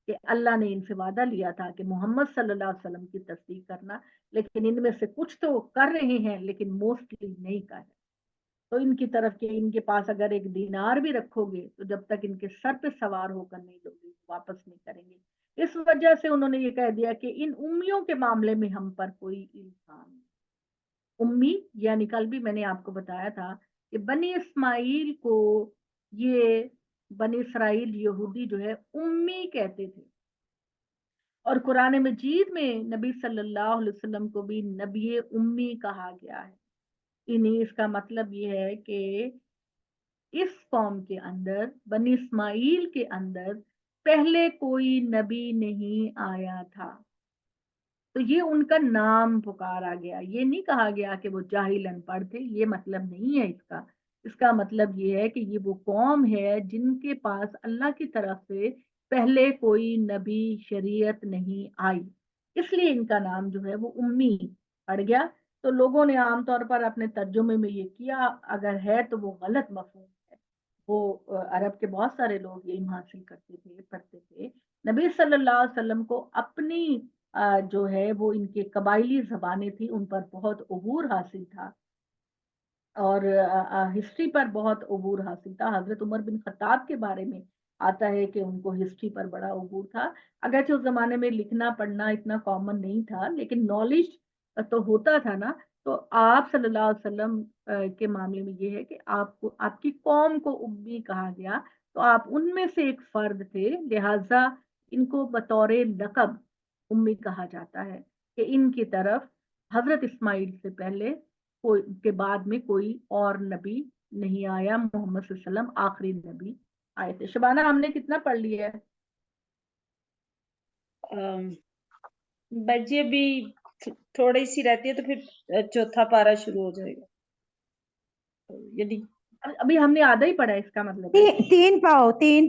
کہ اللہ نے ان سے وعدہ لیا تھا کہ محمد صلی اللہ علیہ وسلم کی تصدیق کرنا، لیکن ان میں سے کچھ تو کر رہے ہیں لیکن موسٹلی نہیں کر رہے۔ تو ان کی طرف کہ ان کے پاس اگر ایک دینار بھی رکھو گے تو جب تک ان کے سر پہ سوار ہو کر نہیں لوگے واپس نہیں کریں گے۔ اس وجہ سے انہوں نے یہ کہہ دیا کہ ان امیوں کے معاملے میں ہم پر کوئی الزام نہیں۔ امی یعنی کل بھی میں نے آپ کو بتایا تھا کہ بنی اسماعیل کو یہ بنی اسرائیل یہودی جو ہے امی کہتے تھے، اور قرآن مجید میں نبی صلی اللہ علیہ وسلم کو بھی نبی امی کہا گیا ہے۔ انہیں اس کا مطلب یہ ہے کہ اس قوم کے اندر بنی اسماعیل کے اندر پہلے کوئی نبی نہیں آیا تھا، تو یہ ان کا نام پکارا گیا، یہ نہیں کہا گیا کہ وہ جاہل ان پڑھ تھے، یہ مطلب نہیں ہے اس کا۔ اس کا مطلب یہ ہے کہ یہ وہ قوم ہے جن کے پاس اللہ کی طرف سے پہلے کوئی نبی شریعت نہیں آئی، اس لیے ان کا نام جو ہے وہ امی پڑ گیا۔ تو لوگوں نے عام طور پر اپنے ترجمے میں یہ کیا، اگر ہے تو وہ غلط مفہوم ہے۔ وہ عرب کے بہت سارے لوگ علم حاصل کرتے تھے، پڑھتے تھے، نبی صلی اللہ علیہ وسلم کو اپنی جو ہے وہ ان کے قبائلی زبانیں تھی ان پر بہت عبور حاصل تھا، اور ہسٹری پر بہت عبور حاصل تھا۔ حضرت عمر بن خطاب کے بارے میں آتا ہے کہ ان کو ہسٹری پر بڑا عبور تھا، اگرچہ اس زمانے میں لکھنا پڑھنا اتنا کامن نہیں تھا لیکن نالج تو ہوتا تھا نا۔ تو آپ صلی اللہ علیہ وسلم کے معاملے میں یہ ہے کہ آپ کو آپ کی قوم کو امی کہا گیا، تو آپ ان میں سے ایک فرد تھے، لہٰذا ان کو بطور لقب امی کہا جاتا ہے کہ ان کی طرف حضرت اسماعیل سے پہلے کے بعد میں کوئی اور نبی نہیں آیا، محمد صلی اللہ علیہ وسلم آخری نبی आयतें। शबाना हमने कितना पढ़ लिया है? बच्चे भी थोड़ी सी रहती है तो फिर चौथा पारा शुरू हो जाएगा, यदि अभी हमने आधा ही पढ़ा है, इसका मतलब है। तीन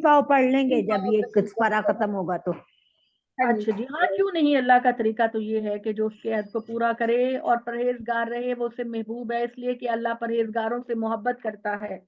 पाव पढ़ लेंगे तीन जब पाव ये तक पारा खत्म होगा तो। हाँ जी। अच्छा जी, हाँ क्यों नहीं। अल्लाह का तरीका तो ये है कि जो उसके अहद को पूरा करे और परहेजगार रहे, वो उसे महबूब है, इसलिए कि अल्लाह परहेजगारों से मोहब्बत करता है।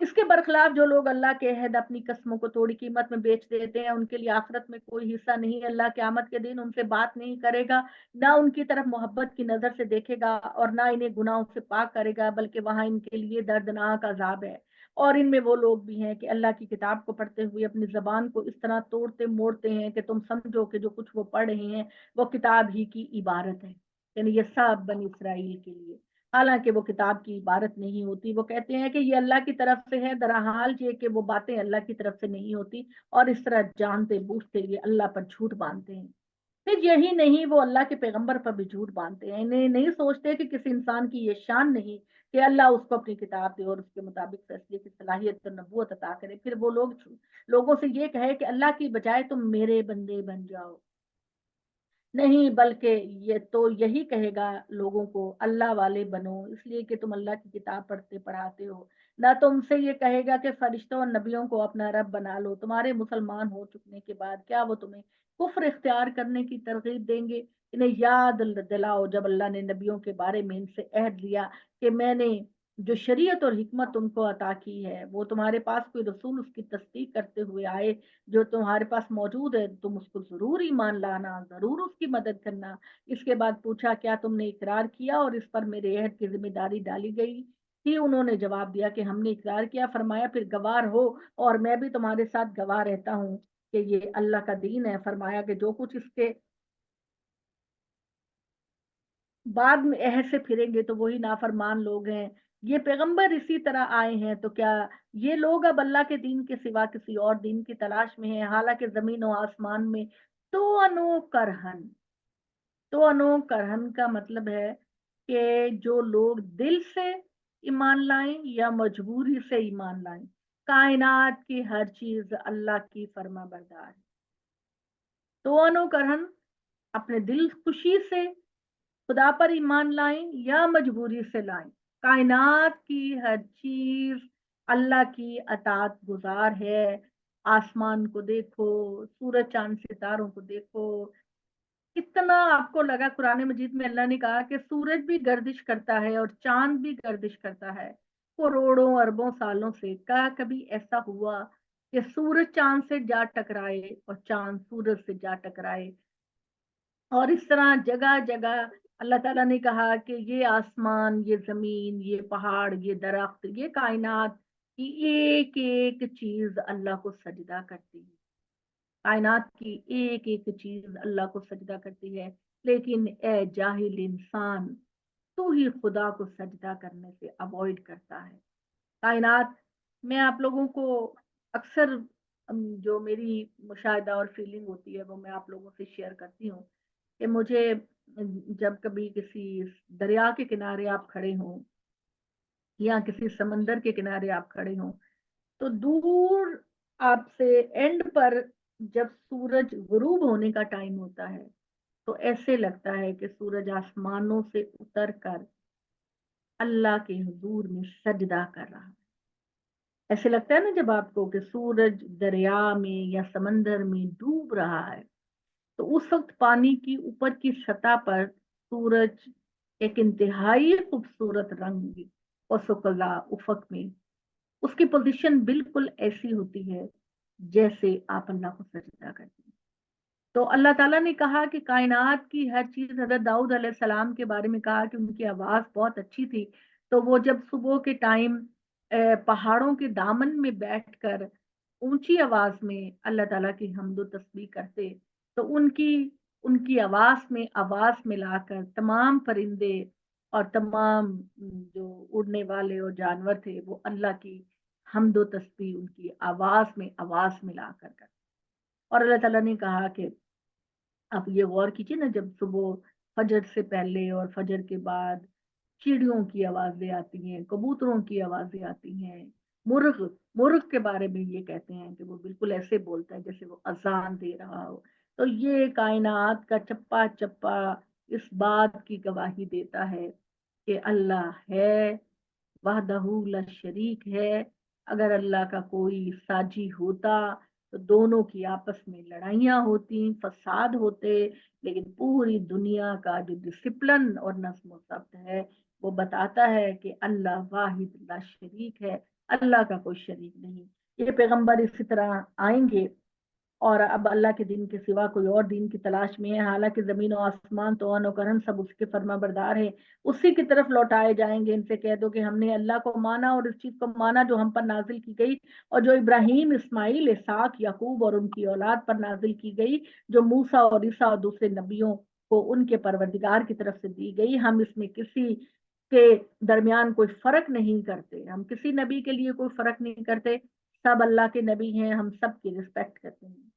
इसके बरखिलाफ जो लोग अल्लाह के अहद, अपनी कस्मों को थोड़ी कीमत में बेच देते हैं, उनके लिए आखिरत में कोई हिस्सा नहीं। अल्लाह क़यामत के दिन उनसे बात नहीं करेगा, ना उनकी तरफ मोहब्बत की नजर से देखेगा, और ना इन्हें गुनाहों से पाक करेगा, बल्कि वहां इनके लिए दर्दनाक अजाब है। और इनमें वो लोग भी हैं कि अल्लाह की किताब को पढ़ते हुए अपनी जबान को इस तरह तोड़ते मोड़ते हैं कि तुम समझो कि जो कुछ वो पढ़ रहे हैं वो किताब ही की इबारत है। यानी ये सब बनी इसराइल के लिए, हालांकि वो किताब की इबारत नहीं होती। वो कहते हैं कि ये अल्लाह की तरफ से है, दरहाल ये कि वो बातें अल्लाह की तरफ से नहीं होती, और इस तरह जानते बूझते ये अल्लाह पर झूठ बांधते हैं। फिर यही नहीं, वो अल्लाह के पैगंबर पर भी झूठ बांधते हैं। इन्हें नहीं सोचते कि किसी इंसान की ये शान नहीं कि अल्लाह उसको अपनी किताब दे और उसके मुताबिक फैसले की सलाहियत और नबूवत अता करे, फिर वो लोगों से ये कहे कि अल्लाह की बजाय तुम मेरे बंदे बन जाओ। नहीं, बल्कि ये तो यही कहेगा लोगों को अल्लाह वाले बनो, इसलिए कि तुम अल्लाह की किताब पढ़ते पढ़ाते हो। ना तुमसे ये कहेगा कि फरिश्तों और नबियों को अपना रब बना लो। तुम्हारे मुसलमान हो चुकने के बाद क्या वो तुम्हें कुफ्र इख्तियार करने की तरगीब देंगे? इन्हें याद दिलाओ जब अल्लाह ने नबियों के बारे में इनसे अहद लिया कि मैंने जो शरीयत और हिकमत उनको अता की है, वो तुम्हारे पास कोई रसूल उसकी तस्दीक करते हुए आए जो तुम्हारे पास मौजूद है, तुम उसको जरूर ईमान लाना, जरूर उसकी मदद करना। इसके बाद पूछा, क्या तुमने इकरार किया और इस पर मेरे अहद की जिम्मेदारी डाली गई थी? उन्होंने जवाब दिया कि हमने इकरार किया। फरमाया, फिर गवाह हो, और मैं भी तुम्हारे साथ गवाह रहता हूँ कि ये अल्लाह का दीन है। फरमाया कि जो कुछ इसके बाद में अहद से फिरेंगे तो वही नाफरमान लोग हैं। ये पैगंबर इसी तरह आए हैं, तो क्या ये लोग अब अल्लाह के दीन के सिवा किसी और दीन की तलाश में हैं? हालांकि जमीन और आसमान में तो अनो करहन, तो अनो करहन का मतलब है कि जो लोग दिल से ईमान लाएं या मजबूरी से ईमान लाएं, कायनात की हर चीज अल्लाह की फर्मा बरदार है। तो अनो करहन, अपने दिल खुशी से खुदा पर ईमान लाएं या मजबूरी से लाएं, कायनात की हर चीज अल्लाह की अतात गुजार है। आसमान को देखो, सूरज चांद सितारों को देखो, कितना आपको लगा कुरान मजीद में अल्लाह ने कहा कि सूरज भी गर्दिश करता है और चांद भी गर्दिश करता है करोड़ों अरबों सालों से। क्या कभी ऐसा हुआ कि सूरज चांद से जा टकराए और चांद सूरज से जा टकराए? और इस तरह जगह जगह अल्लाह ताला ने कहा कि ये आसमान, ये जमीन, ये पहाड़, ये दरख्त, ये कायनात की एक एक चीज अल्लाह को सजदा करती है। कायनात की एक एक चीज अल्लाह को सजदा करती है, लेकिन ए जाहिल इंसान, तू ही खुदा को सजदा करने से अवॉइड करता है। कायनात, मैं आप लोगों को अक्सर जो मेरी मुशाहिदा और फीलिंग होती है वो मैं आप लोगों से शेयर करती हूँ कि मुझे जब कभी किसी दरिया के किनारे आप खड़े हों या किसी समंदर के किनारे आप खड़े हों, तो दूर आपसे एंड पर जब सूरज गुरूब होने का टाइम होता है तो ऐसे लगता है कि सूरज आसमानों से उतर कर अल्लाह के हुजूर में सजदा कर रहा है। ऐसे लगता है ना जब आपको कि सूरज दरिया में या समंदर में डूब रहा है, तो उस वक्त पानी की ऊपर की सतह पर सूरज एक इंतहाई खूबसूरत रंग और शुक्ला उफक में, उसकी पोजीशन बिल्कुल ऐसी होती है जैसे आप अल्लाह को सजदा करते हैं। तो अल्लाह ताला ने कहा कि कायनात की हर चीज, हजरत दाऊद अलैहिस्सलाम के बारे में कहा कि उनकी आवाज बहुत अच्छी थी। तो वो जब सुबह के टाइम पहाड़ों के दामन में बैठकर ऊंची आवाज में अल्लाह ताला की हम्दो तस्बीह करते, तो उनकी उनकी आवाज में आवाज मिलाकर तमाम परिंदे और तमाम जो उड़ने वाले और जानवर थे वो अल्लाह की हम्दो तस्बीह उनकी आवाज में आवाज मिलाकर करते। और अल्लाह ताला ने कहा कि आप ये गौर कीजिए ना, जब सुबह फजर से पहले और फजर के बाद चिड़ियों की आवाजें आती हैं, कबूतरों की आवाजें आती हैं, मुर्ग मुर्ग के बारे में ये कहते हैं कि वो बिल्कुल ऐसे बोलता है जैसे वो अजान दे रहा हो। तो ये कायनात का चप्पा चप्पा इस बात की गवाही देता है कि अल्लाह है, वहदहू ला शरीक है। अगर अल्लाह का कोई साजी होता तो दोनों की आपस में लड़ाइयाँ होती, फसाद होते, लेकिन पूरी दुनिया का जो डिसिप्लिन और नज्म व ज़ब्त है वो बताता है कि अल्लाह वाहिद ला शरीक है, अल्लाह का कोई शरीक नहीं। ये पैगंबर इसी तरह आएंगे और अब अल्लाह के दिन के सिवा कोई और दिन की तलाश में है, हालांकि जमीन और आसमान तो अन करन सब उसके फर्माबरदार है, उसी की तरफ लौटाए जाएंगे। इनसे कह दो कि हमने अल्लाह को माना और इस चीज को माना जो हम पर नाजिल की गई और जो इब्राहिम, इस्माइल, इसहाक, याकूब और उनकी औलाद पर नाजिल की गई, जो मूसा और ईसा और दूसरे नबियों को उनके परवरदिगार की तरफ से दी गई। हम इसमें किसी के दरमियान कोई फर्क नहीं करते, हम किसी नबी के लिए कोई फर्क नहीं करते, सब अल्लाह के नबी हैं, हम सब की रिस्पेक्ट करते हैं।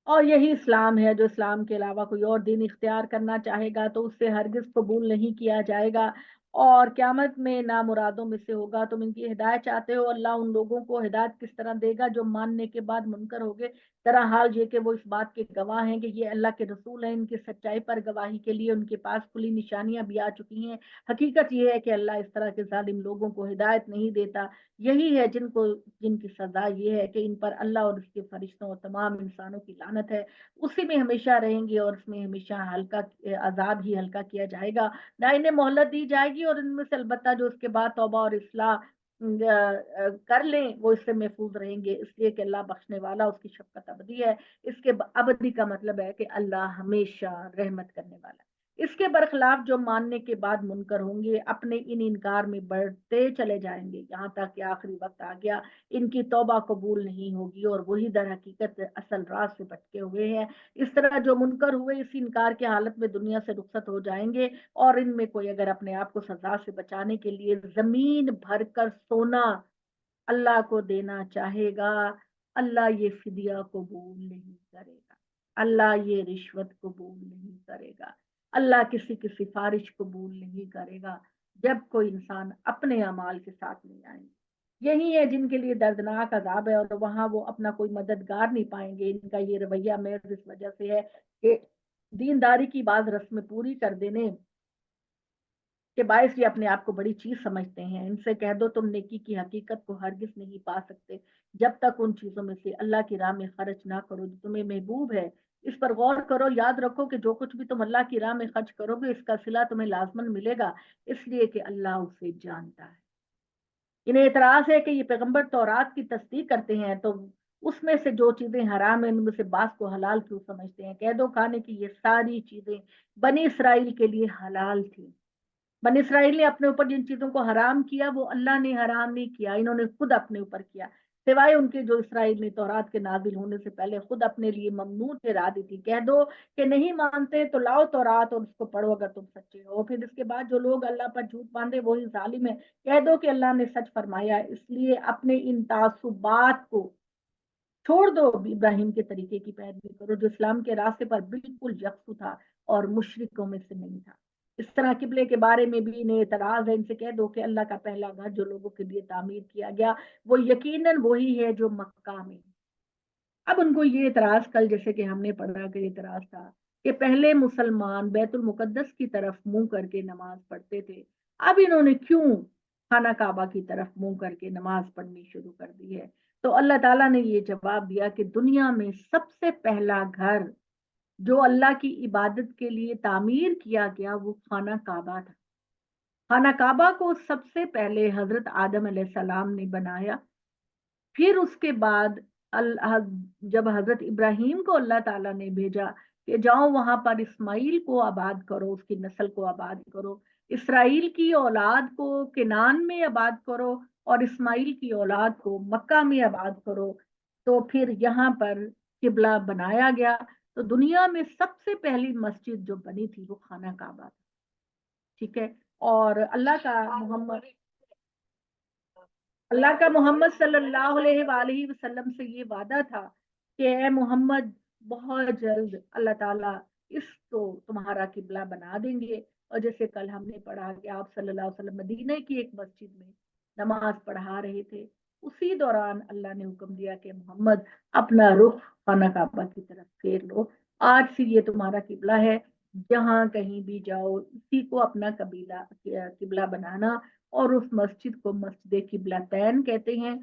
और यही इस्लाम है, जो इस्लाम के अलावा कोई और दिन इख्तियार करना चाहेगा तो उससे हरगिज कबूल नहीं किया जाएगा और क़यामत में ना मुरादों में से होगा। तुम इनकी हिदायत चाहते हो, अल्लाह उन लोगों को हिदायत किस तरह देगा जो मानने के बाद मुनकर हो गए। तरह हाल ये कि वो इस बात के गवाह हैं कि ये अल्लाह के रसूल हैं, इनकी सच्चाई पर गवाही के लिए उनके पास खुली निशानियां भी आ चुकी हैं। हकीकत ये है कि अल्लाह इस तरह के जालिम लोगों को हिदायत नहीं देता। यही है जिनकी सजा ये है कि इन पर अल्लाह और उसके फरिश्तों और तमाम इंसानों की लानत है। उसी में हमेशा रहेंगे और उसमें हमेशा हल्का अजाब ही हल्का किया जाएगा, ना इन्हें मोहलत दी जाएगी। और इनमें से अलबत्ता जो उसके बाद तौबा और इस्लाह कर लें वो इससे महफूज रहेंगे, इसलिए कि अल्लाह बख्शने वाला, उसकी शफकत अबदी है। इसके अबदी का मतलब है कि अल्लाह हमेशा रहमत करने वाला है। इसके बरखिलाफ जो मानने के बाद मुनकर होंगे अपने इन इनकार में बढ़ते चले जाएंगे यहाँ तक कि आखिरी वक्त आ गया, इनकी तौबा कबूल नहीं होगी और वही दर हकीकत असल रात से भटके हुए हैं। इस तरह जो मुनकर हुए इस इनकार की हालत में दुनिया से रुखसत हो जाएंगे और इनमें कोई अगर अपने आप को सजा से बचाने के लिए जमीन भर कर सोना अल्लाह को देना चाहेगा, अल्लाह ये फिदिया कबूल नहीं करेगा, अल्लाह ये रिश्वत कबूल नहीं करेगा, अल्लाह किसी की सिफारिश कबूल नहीं करेगा जब कोई इंसान अपने अमाल के साथ नहीं आएंगे। यही है जिनके लिए दर्दनाक अजाब है और वहां वो अपना कोई मददगार नहीं पाएंगे। इनका ये रवैया महज इस वजह से है कि दीनदारी की बात रस्म पूरी कर देने के बायस ये अपने आप को बड़ी चीज समझते हैं। इनसे कह दो तुम नेकी की हकीकत को हरगिज नहीं पा सकते जब तक उन चीजों में से अल्लाह की राह में खर्च ना करो जो तुम्हें महबूब है। इस पर गौर करो, याद रखो कि जो कुछ भी तुम अल्लाह की राह में खर्च करोगे इसका सिला तुम्हें लाजमन मिलेगा, इसलिए कि अल्लाह उसे जानता है। इन्हें एतराज है कि ये पैगंबर तौरात की तस्दीक करते हैं तो उसमें से जो चीजें हराम है उनमें से बास को हलाल क्यों समझते हैं। कह दो खाने की ये सारी चीजें बनी इसराइल के लिए हलाल थी। बनी इसराइल ने अपने ऊपर जिन चीजों को हराम किया वो अल्लाह ने हराम नहीं किया, इन्होंने खुद अपने ऊपर किया, सिवाय उनके जो इसराइल ने तौरात के नाजिल होने से पहले खुद अपने लिए ममनू ठहरा दी थी। कह दो कि नहीं मानते तो लाओ तौरात और उसको पढ़ो अगर तुम सच्चे हो। फिर इसके बाद जो लोग अल्लाह पर झूठ बांधे वही जालिम है। कह दो कि अल्लाह ने सच फरमाया, इसलिए अपने इन तासुबात को छोड़ दो, इब्राहिम के तरीके की पैरवी करो जो इस्लाम के रास्ते पर बिल्कुल यकसू था और मुशरिकों में से नहीं था। इस तरह किबले के बारे में भी इन्हें एतराज है। इनसे कह दो कि अल्लाह का पहला घर जो लोगों के लिए तामीर किया गया वो यकीनन वही है जो मक्का में। अब उनको ये एतराज, कल जैसे कि हमने पढ़ा कि एतराज था कि पहले मुसलमान बैतुल मुकद्दस की तरफ मुंह करके नमाज पढ़ते थे, अब इन्होंने क्यों खाना काबा की तरफ मुंह करके नमाज पढ़नी शुरू कर दी है। तो अल्लाह ताला ने ये जवाब दिया कि दुनिया में सबसे पहला घर जो अल्लाह की इबादत के लिए तामीर किया गया वो खाना काबा था। खाना काबा को सबसे पहले हजरत आदम अलैहिस्सलाम ने बनाया, फिर उसके बाद जब हजरत इब्राहिम को अल्लाह ताला ने भेजा कि जाओ वहां पर इस्माइल को आबाद करो, उसकी नस्ल को आबाद करो, इसराइल की औलाद को किनान में आबाद करो और इस्माइल की औलाद को मक्का में आबाद करो, तो फिर यहाँ पर किबला बनाया गया। तो दुनिया में सबसे पहली मस्जिद जो बनी थी वो खाना काबा था। ठीक है। और अल्लाह का मोहम्मद सल्लल्लाहु अलैहि वसल्लम से ये वादा था कि ए मोहम्मद बहुत जल्द अल्लाह ताला इसको तुम्हारा किबला बना देंगे। और जैसे कल हमने पढ़ा कि आप सल्लल्लाहु अलैहि वसल्लम मदीने की एक मस्जिद में नमाज पढ़ा रहे थे उसी दौरान अल्लाह ने हुक्म दिया कि मोहम्मद अपना रुख खाना काबा की तरफ फेर लो, आज से ये तुम्हारा किबला है, जहाँ कहीं भी जाओ इसी को अपना किबला बनाना। और उस मस्जिद को मस्जिद किबलतैन कहते हैं।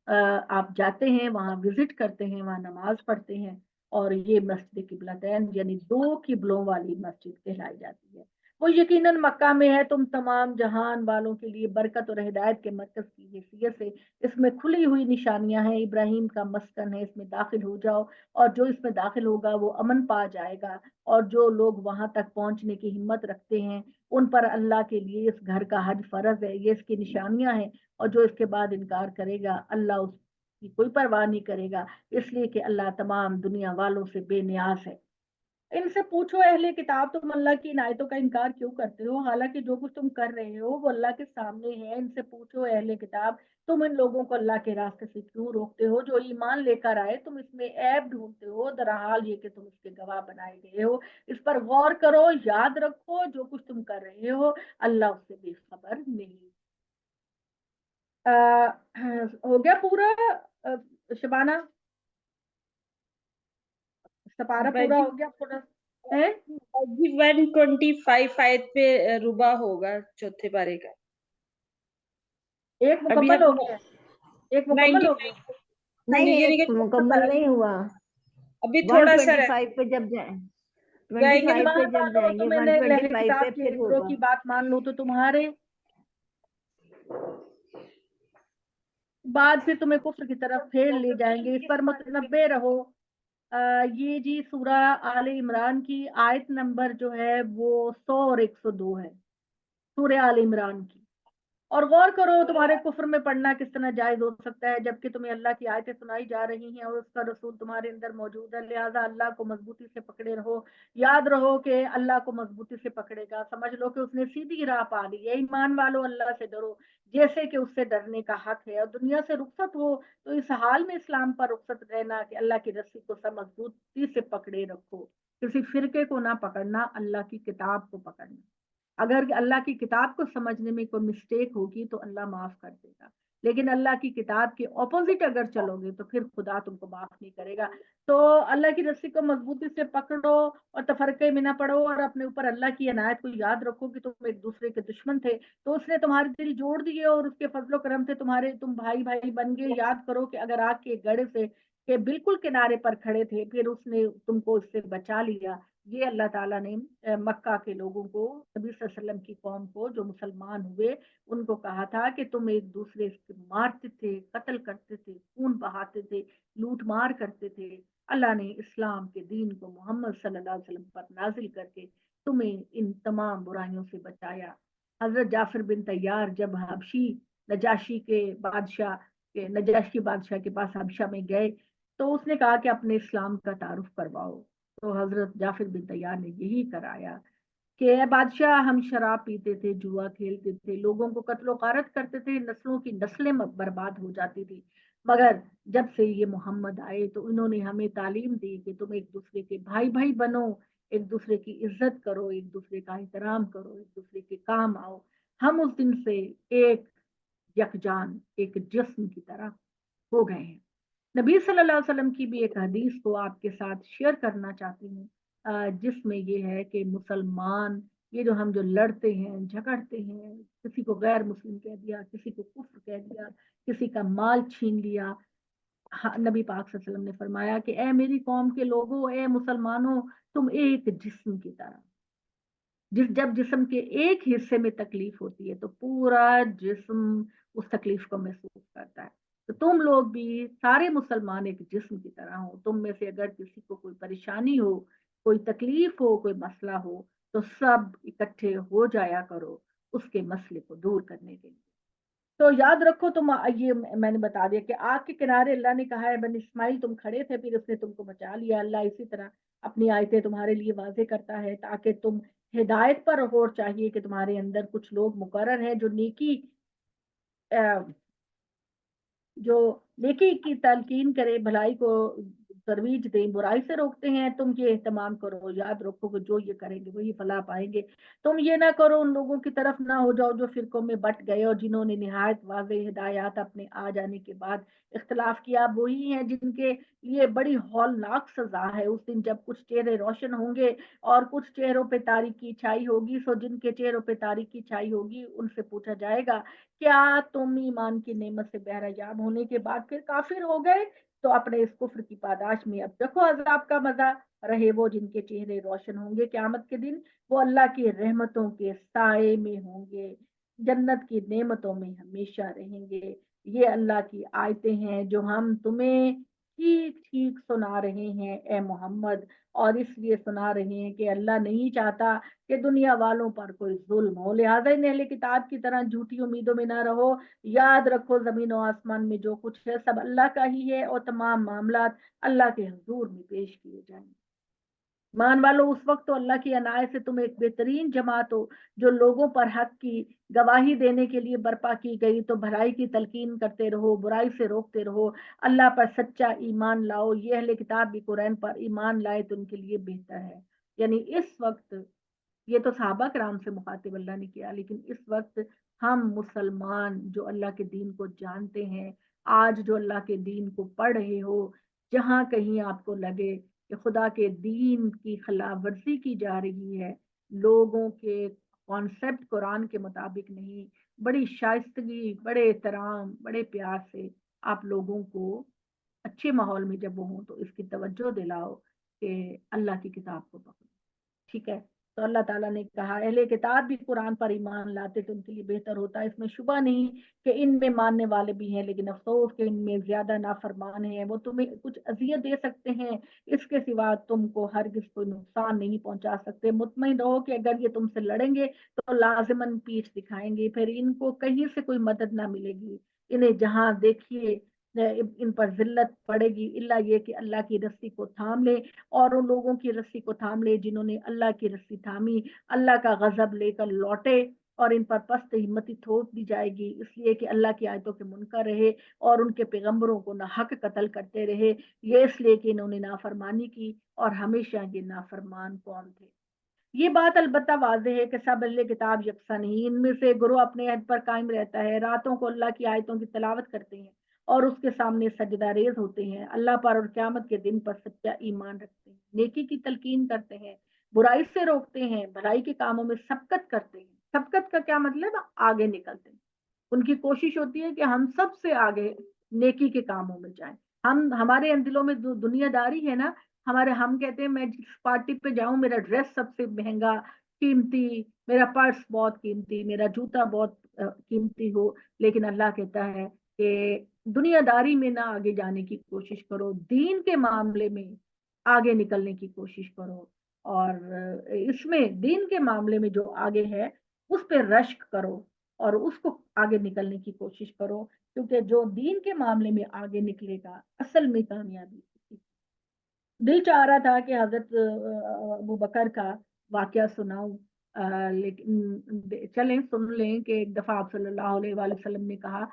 आप जाते हैं वहाँ विजिट करते हैं, वहाँ नमाज पढ़ते हैं, और ये मस्जिद किबलतैन यानी दो किबलों वाली मस्जिद कहलाई जाती है। वो यकीनन मक्का में है। तुम तमाम जहान वालों के लिए बरकत और हिदायत के मरकज की हैसियत से इसमें खुली हुई निशानियां हैं। इब्राहिम का मस्कन है, इसमें दाखिल हो जाओ, और जो इसमें दाखिल होगा वो अमन पा जाएगा। और जो लोग वहां तक पहुंचने की हिम्मत रखते हैं उन पर अल्लाह के लिए इस घर का हज फर्ज है, ये इसकी निशानियां हैं। और जो इसके बाद इनकार करेगा अल्लाह उसकी कोई परवाह नहीं करेगा, इसलिए कि अल्लाह तमाम दुनिया वालों से बेनियाज है। इनसे पूछो अहले किताब, तुम अल्लाह की इनायतों का इनकार क्यों करते हो, हालांकि जो कुछ तुम कर रहे हो वो अल्लाह के सामने है। इनसे पूछो अहले किताब, तुम इन लोगों को अल्लाह के रास्ते से क्यों रोकते हो, जो ईमान लेकर आए तुम इसमें ऐब ढूंढते हो, दरहाल ये कि तुम इसके गवाह बनाए गए हो। इस पर गौर करो, याद रखो जो कुछ तुम कर रहे हो अल्लाह उससे बेखबर नहीं। हो गया पूरा शबाना, सपारा पूरा बाजी हो गया पूरा है। बाजी 125 आयत पे रुबा होगा चौथे पारे का। एक अभी मुकम्मल हम हो गया, एक मुकम्मल हो गया। 95 नहीं, यानी एक कि मुकम्मल नहीं हुआ। अभी थोड़ा सा रह 125 पे जब जाए, जाएंगे 25 पे ईमान जब वालों, जाएंगे तो मैंने अहले 125 किताब पे के फिर हिब्रों होगा। की बात मान लो तो तुम्हारे बाद फिर तुम्हें कुफ्र की तरफ फेर ले जाएंगे, इस पर मुतनब्बे रहो। ये जी सूरा आले इमरान की आयत नंबर जो है वो 100 और 102 है, सूरह आले इमरान की। और गौर करो तुम्हारे कुफ्र में पढ़ना किस तरह जायज हो सकता है, जबकि तुम्हें अल्लाह की आयतें सुनाई जा रही हैं और उसका रसूल तुम्हारे अंदर मौजूद है। लिहाजा अल्लाह को मजबूती से पकड़े रहो। याद रहो कि अल्लाह को मजबूती से पकड़ेगा समझ लो कि उसने सीधी राह पा ली है। ईमान वालों अल्लाह से डरो जैसे कि उससे डरने का हक है, और दुनिया से रुखसत हो तो इस हाल में इस्लाम पर रुखसत रहना कि अल्लाह की रस्सी को सब मजबूती से पकड़े रखो। किसी फिरके को ना पकड़ना, अल्लाह की किताब को पकड़ना। अगर अल्लाह की किताब को समझने में कोई मिस्टेक होगी तो अल्लाह माफ कर देगा, लेकिन अल्लाह की किताब के ऑपोजिट अगर चलोगे तो फिर खुदा तुमको माफ नहीं करेगा। तो अल्लाह की रस्सी को मजबूती से पकड़ो और तफरके में ना पड़ो, और अपने ऊपर अल्लाह की अनायत को याद रखो कि तुम एक दूसरे के दुश्मन थे तो उसने तुम्हारे दिल जोड़ दिए, और उसके फजलो करम से तुम भाई भाई बन गए। याद करो कि अगर आग के गड़े से के बिल्कुल किनारे पर खड़े थे फिर उसने तुमको उससे बचा लिया। ये अल्लाह ताला ने मक्का के लोगों को, नबी सल्लल्लाहु अलैहि वसल्लम की कौम को जो मुसलमान हुए उनको कहा था कि तुम एक दूसरे से मारते थे, कत्ल करते थे, खून बहाते थे, लूट मार करते थे। अल्लाह ने इस्लाम के दीन को मोहम्मद सल्लल्लाहु अलैहि वसल्लम पर नाजिल करके तुम्हें इन तमाम बुराइयों से बचाया। हजरत जाफर बिन तैयार जब हबशी नजाशी के बादशाह नजाशी बादशाह के पास हबशा में गए तो उसने कहा कि अपने इस्लाम का तारुफ करवाओ। तो हजरत जाफिर बिन तैयार ने यही कराया कि "ए बादशाह, हम शराब पीते थे, जुआ खेलते थे, लोगों को कत्लो गारत करते थे, नस्लों की नस्लें बर्बाद हो जाती थी, मगर जब से ये मोहम्मद आए तो इन्होंने हमें तालीम दी कि तुम एक दूसरे के भाई भाई बनो, एक दूसरे की इज्जत करो, एक दूसरे का एहतराम करो, एक दूसरे के काम आओ। हम उस दिन से एक यकजान, एक जिस्म की तरह हो गए हैं। नबी सल्लल्लाहु अलैहि वसल्लम की भी एक हदीस को आपके साथ शेयर करना चाहती हूँ, जिसमें ये है कि मुसलमान ये जो हम जो लड़ते हैं झगड़ते हैं, किसी को गैर मुस्लिम कह दिया, किसी को कुफ्र कह दिया, किसी का माल छीन लिया, नबी पाक सल्लल्लाहु अलैहि वसल्लम ने फरमाया कि ए मेरी कौम के लोगों, ए मुसलमानों, तुम एक जिस्म की तरह, जब जिस्म के एक हिस्से में तकलीफ होती है तो पूरा जिस्म उस तकलीफ को महसूस करता है। तो तुम लोग भी सारे मुसलमान एक जिस्म की तरह हो। तुम में से अगर किसी को कोई परेशानी हो, कोई तकलीफ हो, कोई मसला हो तो सब इकट्ठे हो जाया करो उसके मसले को दूर करने के लिए। तो याद रखो, तुम ये मैंने बता दिया कि आग के किनारे अल्लाह ने कहा है बनी इस्माइल तुम खड़े थे फिर उसने तुमको बचा लिया। अल्लाह इसी तरह अपनी आयतें तुम्हारे लिए वाजे करता है ताकि तुम हिदायत पर रहो। और चाहिए कि तुम्हारे अंदर कुछ लोग मुकर्रर हैं जो नेकी की तलकीन करे, भलाई को तरवीज दें, बुराई से रोकते हैं तुम ये एहतमाम करो, याद रखो कि जो ये करेंगे वही फलाह पाएंगे। तुम ये ना करो, उन लोगों की तरफ ना हो जाओ जो फिरकों में बट गए और जिन्होंने निहायत वाज़ेह हिदायत अपने आ जाने के बाद इख्तलाफ किया। वही हैं जिनके लिए बड़ी हौलनाक सजा है उस दिन, जब कुछ चेहरे रोशन होंगे और कुछ चेहरों पे तारीकी छाई होगी। सो जिनके चेहरों पे तारीकी छाई होगी उनसे पूछा जाएगा, क्या तुम ईमान की नेमत से बहरायाब होने के बाद फिर काफिर हो गए? तो अपने इस कुफ्र की पादाश में अब देखो अजाब का मजा। रहे वो जिनके चेहरे रोशन होंगे क़यामत के दिन, वो अल्लाह की रहमतों के साए में होंगे, जन्नत की नेमतों में हमेशा रहेंगे। ये अल्लाह की आयतें हैं जो हम तुम्हें ठीक ठीक सुना रहे हैं ए मोहम्मद, और इसलिए सुना रहे हैं कि अल्लाह नहीं चाहता कि दुनिया वालों पर कोई जुल्म हो। लिहाजा इन अहले किताब की तरह झूठी उम्मीदों में ना रहो। याद रखो जमीन और आसमान में जो कुछ है सब अल्लाह का ही है और तमाम मामलात अल्लाह के हुजूर में पेश किए जाएंगे। मान वालो, उस वक्त तो अल्लाह की अनायत से तुम एक बेहतरीन जमात हो जो लोगों पर हक की गवाही देने के लिए बर्पा की गई। तो भलाई की तलकीन करते रहो, बुराई से रोकते रहो, अल्लाह पर सच्चा ईमान लाओ। ये अहले किताब भी कुरान पर ईमान लाए तो उनके लिए बेहतर है। यानी इस वक्त ये तो सहाबा कराम से मुखातिब अल्लाह ने किया, लेकिन इस वक्त हम मुसलमान जो अल्लाह के दीन को जानते हैं, आज जो अल्लाह के दीन को पढ़ रहे हो, जहां कहीं आपको लगे कि खुदा के दीन की खिलाफ वर्जी की जा रही है, लोगों के कॉन्सेप्ट कुरान के मुताबिक नहीं, बड़ी शाइस्तगी, बड़े एहतराम, बड़े प्यार से आप लोगों को अच्छे माहौल में जब वो हों तो इसकी तवज्जो दिलाओ कि अल्लाह की किताब को पकड़ो। ठीक है, तो अल्लाह ताला ने कहा अहले किताब भी कुरान पर ईमान लाते तो उनके लिए बेहतर होता है। इसमें शुबा नहीं कि इनमें मानने वाले भी हैं, लेकिन अफसोस कि इनमें ज्यादा नाफरमान हैं। वो तुम्हें कुछ अजियत दे सकते हैं, इसके सिवा तुमको हरगिज कोई नुकसान नहीं पहुंचा सकते। मुतमईन रहो कि अगर ये तुमसे लड़ेंगे तो लाजिमन पीठ दिखाएंगे, फिर इनको कहीं से कोई मदद ना मिलेगी। इन्हें जहां देखिए इन पर जिल्लत पड़ेगी, इल्ला ये कि अल्लाह की रस्सी को थाम ले, और उन लोगों की रस्सी को थाम ले जिन्होंने अल्लाह की रस्सी थामी, अल्लाह का गजब लेकर लौटे, और इन पर पस्त हिम्मती थोप दी जाएगी इसलिए कि अल्लाह की आयतों के मुनकर रहे और उनके पैगंबरों को ना हक कत्ल करते रहे। ये इसलिए कि इन्होंने नाफरमानी की और हमेशा ये नाफरमान कौम थे। ये बात अलबत्ता वाज़ेह है कि सब अहले किताब यकसा नहीं। इनमें से गुरोह अपने अहद पर कायम रहता है, रातों को अल्लाह की आयतों की तिलावत करते हैं और उसके सामने सजदा रेज होते हैं, अल्लाह पर और क़यामत के दिन पर सच्चा ईमान रखते हैं, नेकी की तलकीन करते हैं, बुराई से रोकते हैं, भलाई के कामों में सबकत करते हैं। सबकत का क्या मतलब? आगे निकलते हैं। उनकी कोशिश होती है कि हम सबसे आगे नेकी के कामों में जाएं। हम हमारे इन दिलों में दुनियादारी है ना। हमारे हम कहते हैं मैं जिस पार्टी पे जाऊं मेरा ड्रेस सबसे महंगा कीमती, मेरा पर्स बहुत कीमती, मेरा जूता बहुत कीमती हो। लेकिन अल्लाह कहता है कि दुनियादारी में ना आगे जाने की कोशिश करो, दीन के मामले में आगे निकलने की कोशिश करो। और इसमें दीन के मामले में जो आगे है उस पर रश्क करो और उसको आगे निकलने की कोशिश करो, क्योंकि जो दीन के मामले में आगे निकलेगा असल में कामयाबी। दिल चाह रहा था कि हजरत अबू बकर का वाकया सुनाऊं, लेकिन चलें सुन लें कि एक दफा आप सल्लल्लाहु अलैहि वसल्लम ने कहा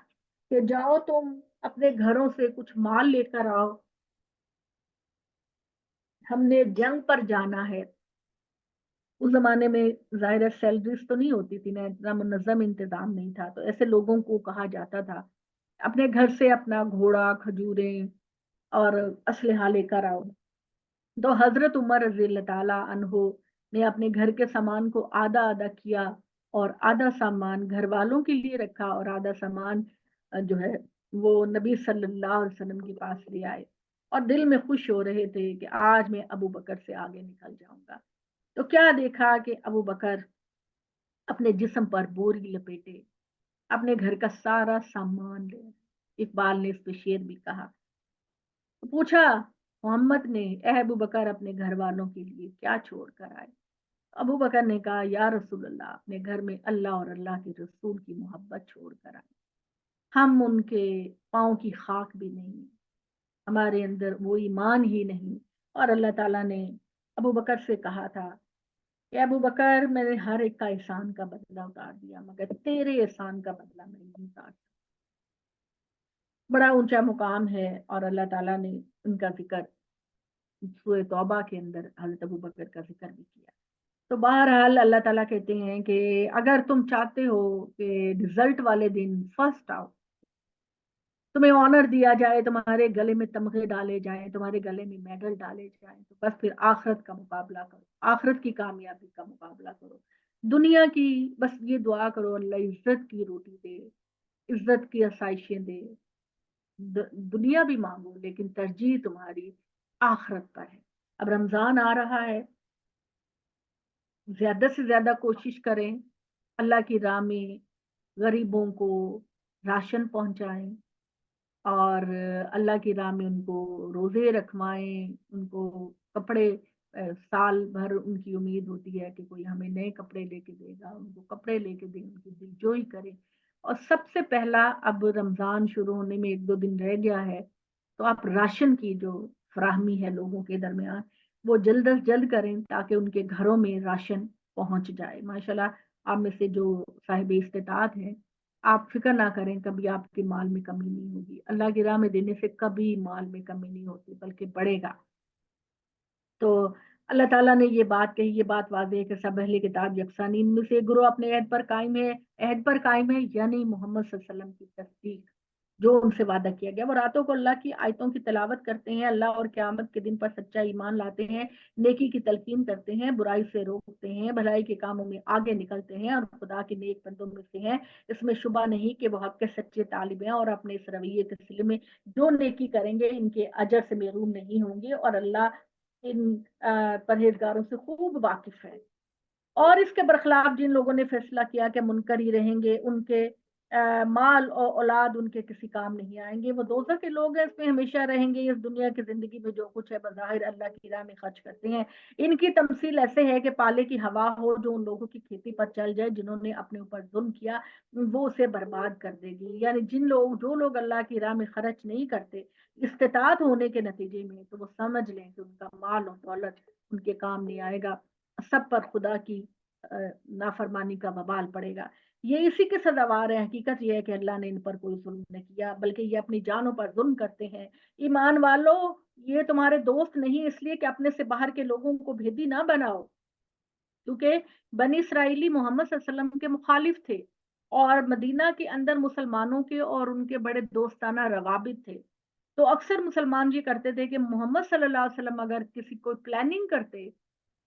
कि जाओ तुम अपने घरों से कुछ माल लेकर आओ, हमने जंग पर जाना है। उस जमाने में जाहिर सैलरीज तो नहीं होती थी ना, इतना मुनज़्ज़म इंतजाम नहीं था, तो ऐसे लोगों को कहा जाता था अपने घर से अपना घोड़ा, खजूरें और असलहा लेकर आओ। तो हजरत उमर रजी अल्लाह ताला अन्हो ने अपने घर के सामान को आधा आधा किया और आधा सामान घर वालों के लिए रखा और आधा सामान जो है वो नबी सल्लल्लाहु अलैहि वसल्लम के पास ले आए, और दिल में खुश हो रहे थे कि आज मैं अबू बकर से आगे निकल जाऊंगा। तो क्या देखा कि अबू बकर अपने जिस्म पर बोरी लपेटे अपने घर का सारा सामान ले। इकबाल ने इस पे शेर भी कहा। तो पूछा मोहम्मद ने, ए अबू बकर अपने घर वालों के लिए क्या छोड़ कर आए? अबू बकर ने कहा, या रसूल अल्लाह, अपने घर में अल्लाह और अल्लाह के रसूल की मोहब्बत छोड़ कर आए। हम उनके पाँव की खाक भी नहीं, हमारे अंदर वो ईमान ही नहीं। और अल्लाह ताला ने अबू बकर से कहा था कि अबू बकर, मैंने हर एक का एहसान का बदला उतार दिया मगर तेरे एहसान का बदला मैं नहीं उतार। बड़ा ऊंचा मुकाम है और अल्लाह ताला ने उनका जिक्र सूरह तौबा के अंदर हज़रत अबू बकर का जिक्र भी किया। तो बहरहाल अल्लाह ताला कहते हैं कि अगर तुम चाहते हो कि रिजल्ट वाले दिन फर्स्ट आओ, तुम्हें ऑनर दिया जाए, तुम्हारे गले में तमगे डाले जाएं, तुम्हारे गले में मेडल डाले जाएं, तो बस फिर आखिरत का मुकाबला करो, आखिरत की कामयाबी का मुकाबला करो। दुनिया की बस ये दुआ करो अल्लाह इज्जत की रोटी दे, इज्जत की आसाइशें दे। दुनिया भी मांगो लेकिन तरजीह तुम्हारी आखिरत पर है। अब रमजान आ रहा है, ज्यादा से ज्यादा कोशिश करें अल्लाह की राह में गरीबों को राशन पहुंचाएं और अल्लाह की राह में उनको रोजे रखवाएं, उनको कपड़े, साल भर उनकी उम्मीद होती है कि कोई हमें नए कपड़े लेके देगा, उनको कपड़े लेके दें, उनकी दिलजोई करें। और सबसे पहला, अब रमजान शुरू होने में 1-2 दिन रह गया है, तो आप राशन की जो फराहमी है लोगों के दरमियान, वो जल्द अज जल्द करें ताकि उनके घरों में राशन पहुंच जाए। माशाल्लाह आप में से जो साहिब इस्तेताअत हैं, आप फिक्र ना करें, कभी आपके माल में कमी नहीं होगी। अल्लाह की राह में देने से कभी माल में कमी नहीं होती बल्कि बढ़ेगा। तो अल्लाह ताला ने ये बात कही, ये बात वाज़ेह है कि सब अहले किताब यकसा नहीं, इनमें से एक गिरोह अपने अहद पर कायम है, यानी मोहम्मद सल्लल्लाहु अलैहि वसल्लम की तस्दीक, जो उनसे वादा किया गया। वो रातों को अल्लाह की आयतों की तिलावत करते हैं, अल्लाह और क़यामत के दिन पर सच्चा ईमान लाते हैं, नेकी की तलकीन करते हैं, बुराई से रोकते हैं, भलाई के कामों में आगे निकलते हैं और खुदा के नेक बंदों में से हैं। इसमें शुबा नहीं कि वो हक के सच्चे तालिब हैं और अपने इस रवैये के सिले में जो नेकी करेंगे इनके अजर से महरूम नहीं होंगे और अल्लाह इन परहेजगारों से खूब वाकिफ है। और इसके बरखिलाफ जिन लोगों ने फैसला किया कि मुनकर ही रहेंगे, उनके माल और औलाद उनके किसी काम नहीं आएंगे, वो दोज़ख के लोग हैं, इसमें हमेशा रहेंगे। इस दुनिया की जिंदगी में जो कुछ है बज़ाहिर अल्लाह की राह में खर्च करते हैं। इनकी तमसील ऐसे है कि पाले की हवा हो जो उन लोगों की खेती पर चल जाए, जिन्होंने अपने ऊपर जुल्म किया, वो उसे बर्बाद कर देगी। यानी जो लोग अल्लाह की राह में खर्च नहीं करते इस्तिताअत होने के नतीजे में, तो वो समझ लें कि उनका माल और दौलत उनके काम नहीं आएगा, सब पर खुदा की नाफरमानी का वबाल पड़ेगा। ये इसी के सजावार है। हकीकत ये है कि अल्लाह ने इन पर कोई जुल्म नहीं किया, बल्कि ये अपनी जानों पर जुल्म करते हैं। ईमान वालों, ये तुम्हारे दोस्त नहीं इसलिए कि अपने से बाहर के लोगों को भेदी ना बनाओ, क्योंकि बनी इसराइली मोहम्मद सल्लल्लाहु अलैहि वसल्लम के मुखालिफ थे और मदीना के अंदर मुसलमानों के और उनके बड़े दोस्ताना रवाबित थे। तो अक्सर मुसलमान ये करते थे कि मोहम्मद सल्लल्लाहु अलैहि वसल्लम अगर किसी को प्लानिंग करते,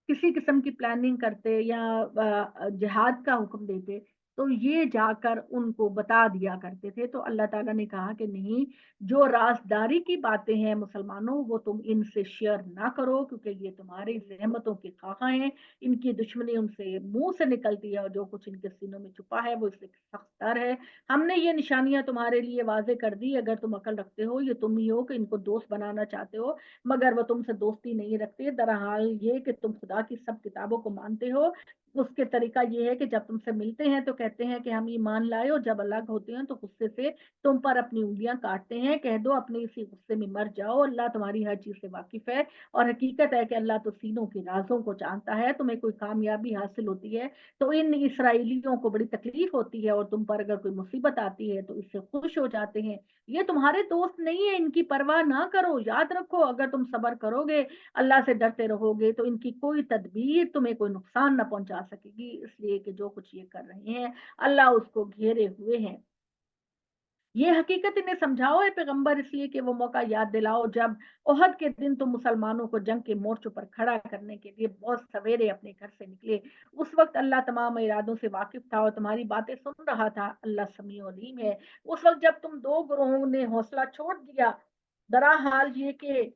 किसी किस्म की प्लानिंग करते या जिहाद का हुक्म देते, तो ये जाकर उनको बता दिया करते थे। तो अल्लाह ताला ने कहा कि नहीं, जो राजदारी की बातें हैं मुसलमानों, वो तुम इनसे शेयर ना करो, क्योंकि ये तुम्हारी ज़हमतों के खाका हैं। इनकी दुश्मनी उनसे मुंह से निकलती है और जो कुछ इनके सीनों में छुपा है वो इससे सख्त तर है। हमने ये निशानियां तुम्हारे लिए वाजे कर दी, अगर तुम अकल रखते हो। ये तुम ही हो कि इनको दोस्त बनाना चाहते हो, मगर वो तुमसे दोस्ती नहीं रखते। दरहाल ये कि तुम खुदा की सब किताबों को मानते हो। उसके तरीका ये है कि जब तुमसे मिलते हैं तो कहते हैं कि हम ईमान लाए, और जब अलग होते हैं तो गुस्से से तुम पर अपनी उंगलियां काटते हैं। कह दो अपने इसी गुस्से में मर जाओ, अल्लाह तुम्हारी हर चीज से वाकिफ है। और हकीकत है कि अल्लाह तो सीनों के राजों को जानता है। तुम्हें कोई कामयाबी हासिल होती है तो इन इसराइलियों को बड़ी तकलीफ होती है, और तुम पर अगर कोई मुसीबत आती है तो इससे खुश हो जाते हैं। ये तुम्हारे दोस्त नहीं है, इनकी परवाह ना करो। याद रखो, अगर तुम सब्र करोगे, अल्लाह से डरते रहोगे, तो इनकी कोई तदबीर तुम्हें कोई नुकसान न पहुंचा सकेगी, इसलिए कि जो कुछ ये कर रहे हैं अल्लाह उसको घेरे हुए हैं। ये हकीकत इन्हें समझाओ है पैगंबर, इसलिए कि वो मौका याद दिलाओ जब ओहद के दिन तुम मुसलमानों को जंग के मोर्चों पर खड़ा करने के लिए बहुत सवेरे अपने घर से निकले। उस वक्त अल्लाह तमाम इरादों से वाकिफ था और तुम्हारी बातें सुन रहा था। अल्लाह समीउ अलीम है। उस वक्त जब तुम दो ग्रोहों ने हौसला छोड़ दिया, दरा हाल ये कि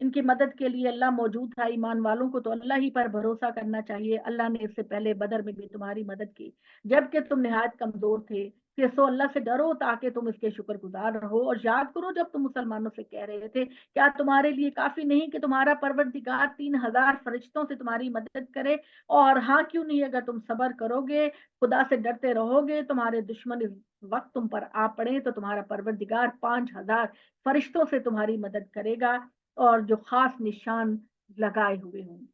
इनकी मदद के लिए अल्लाह मौजूद था। ईमान वालों को तो अल्लाह ही पर भरोसा करना चाहिए। अल्लाह ने इससे पहले बदर में भी तुम्हारी मदद की, जबकि तुम निहायत कमजोर थे। कि सो अल्लाह से डरो ताकि तुम इसके शुक्रगुजार रहो, और याद करो जब तुम मुसलमानों से कह रहे थे, क्या तुम्हारे लिए काफी नहीं कि तुम्हारा परवरदिगार 3,000 फरिश्तों से तुम्हारी मदद करे? और हाँ क्यों नहीं, अगर तुम सब्र करोगे, खुदा से डरते रहोगे, तुम्हारे दुश्मन इस वक्त तुम पर आ पड़े, तो तुम्हारा परवरदिगार 5,000 फरिश्तों से तुम्हारी मदद करेगा और जो खास निशान लगाए हुए होंगे।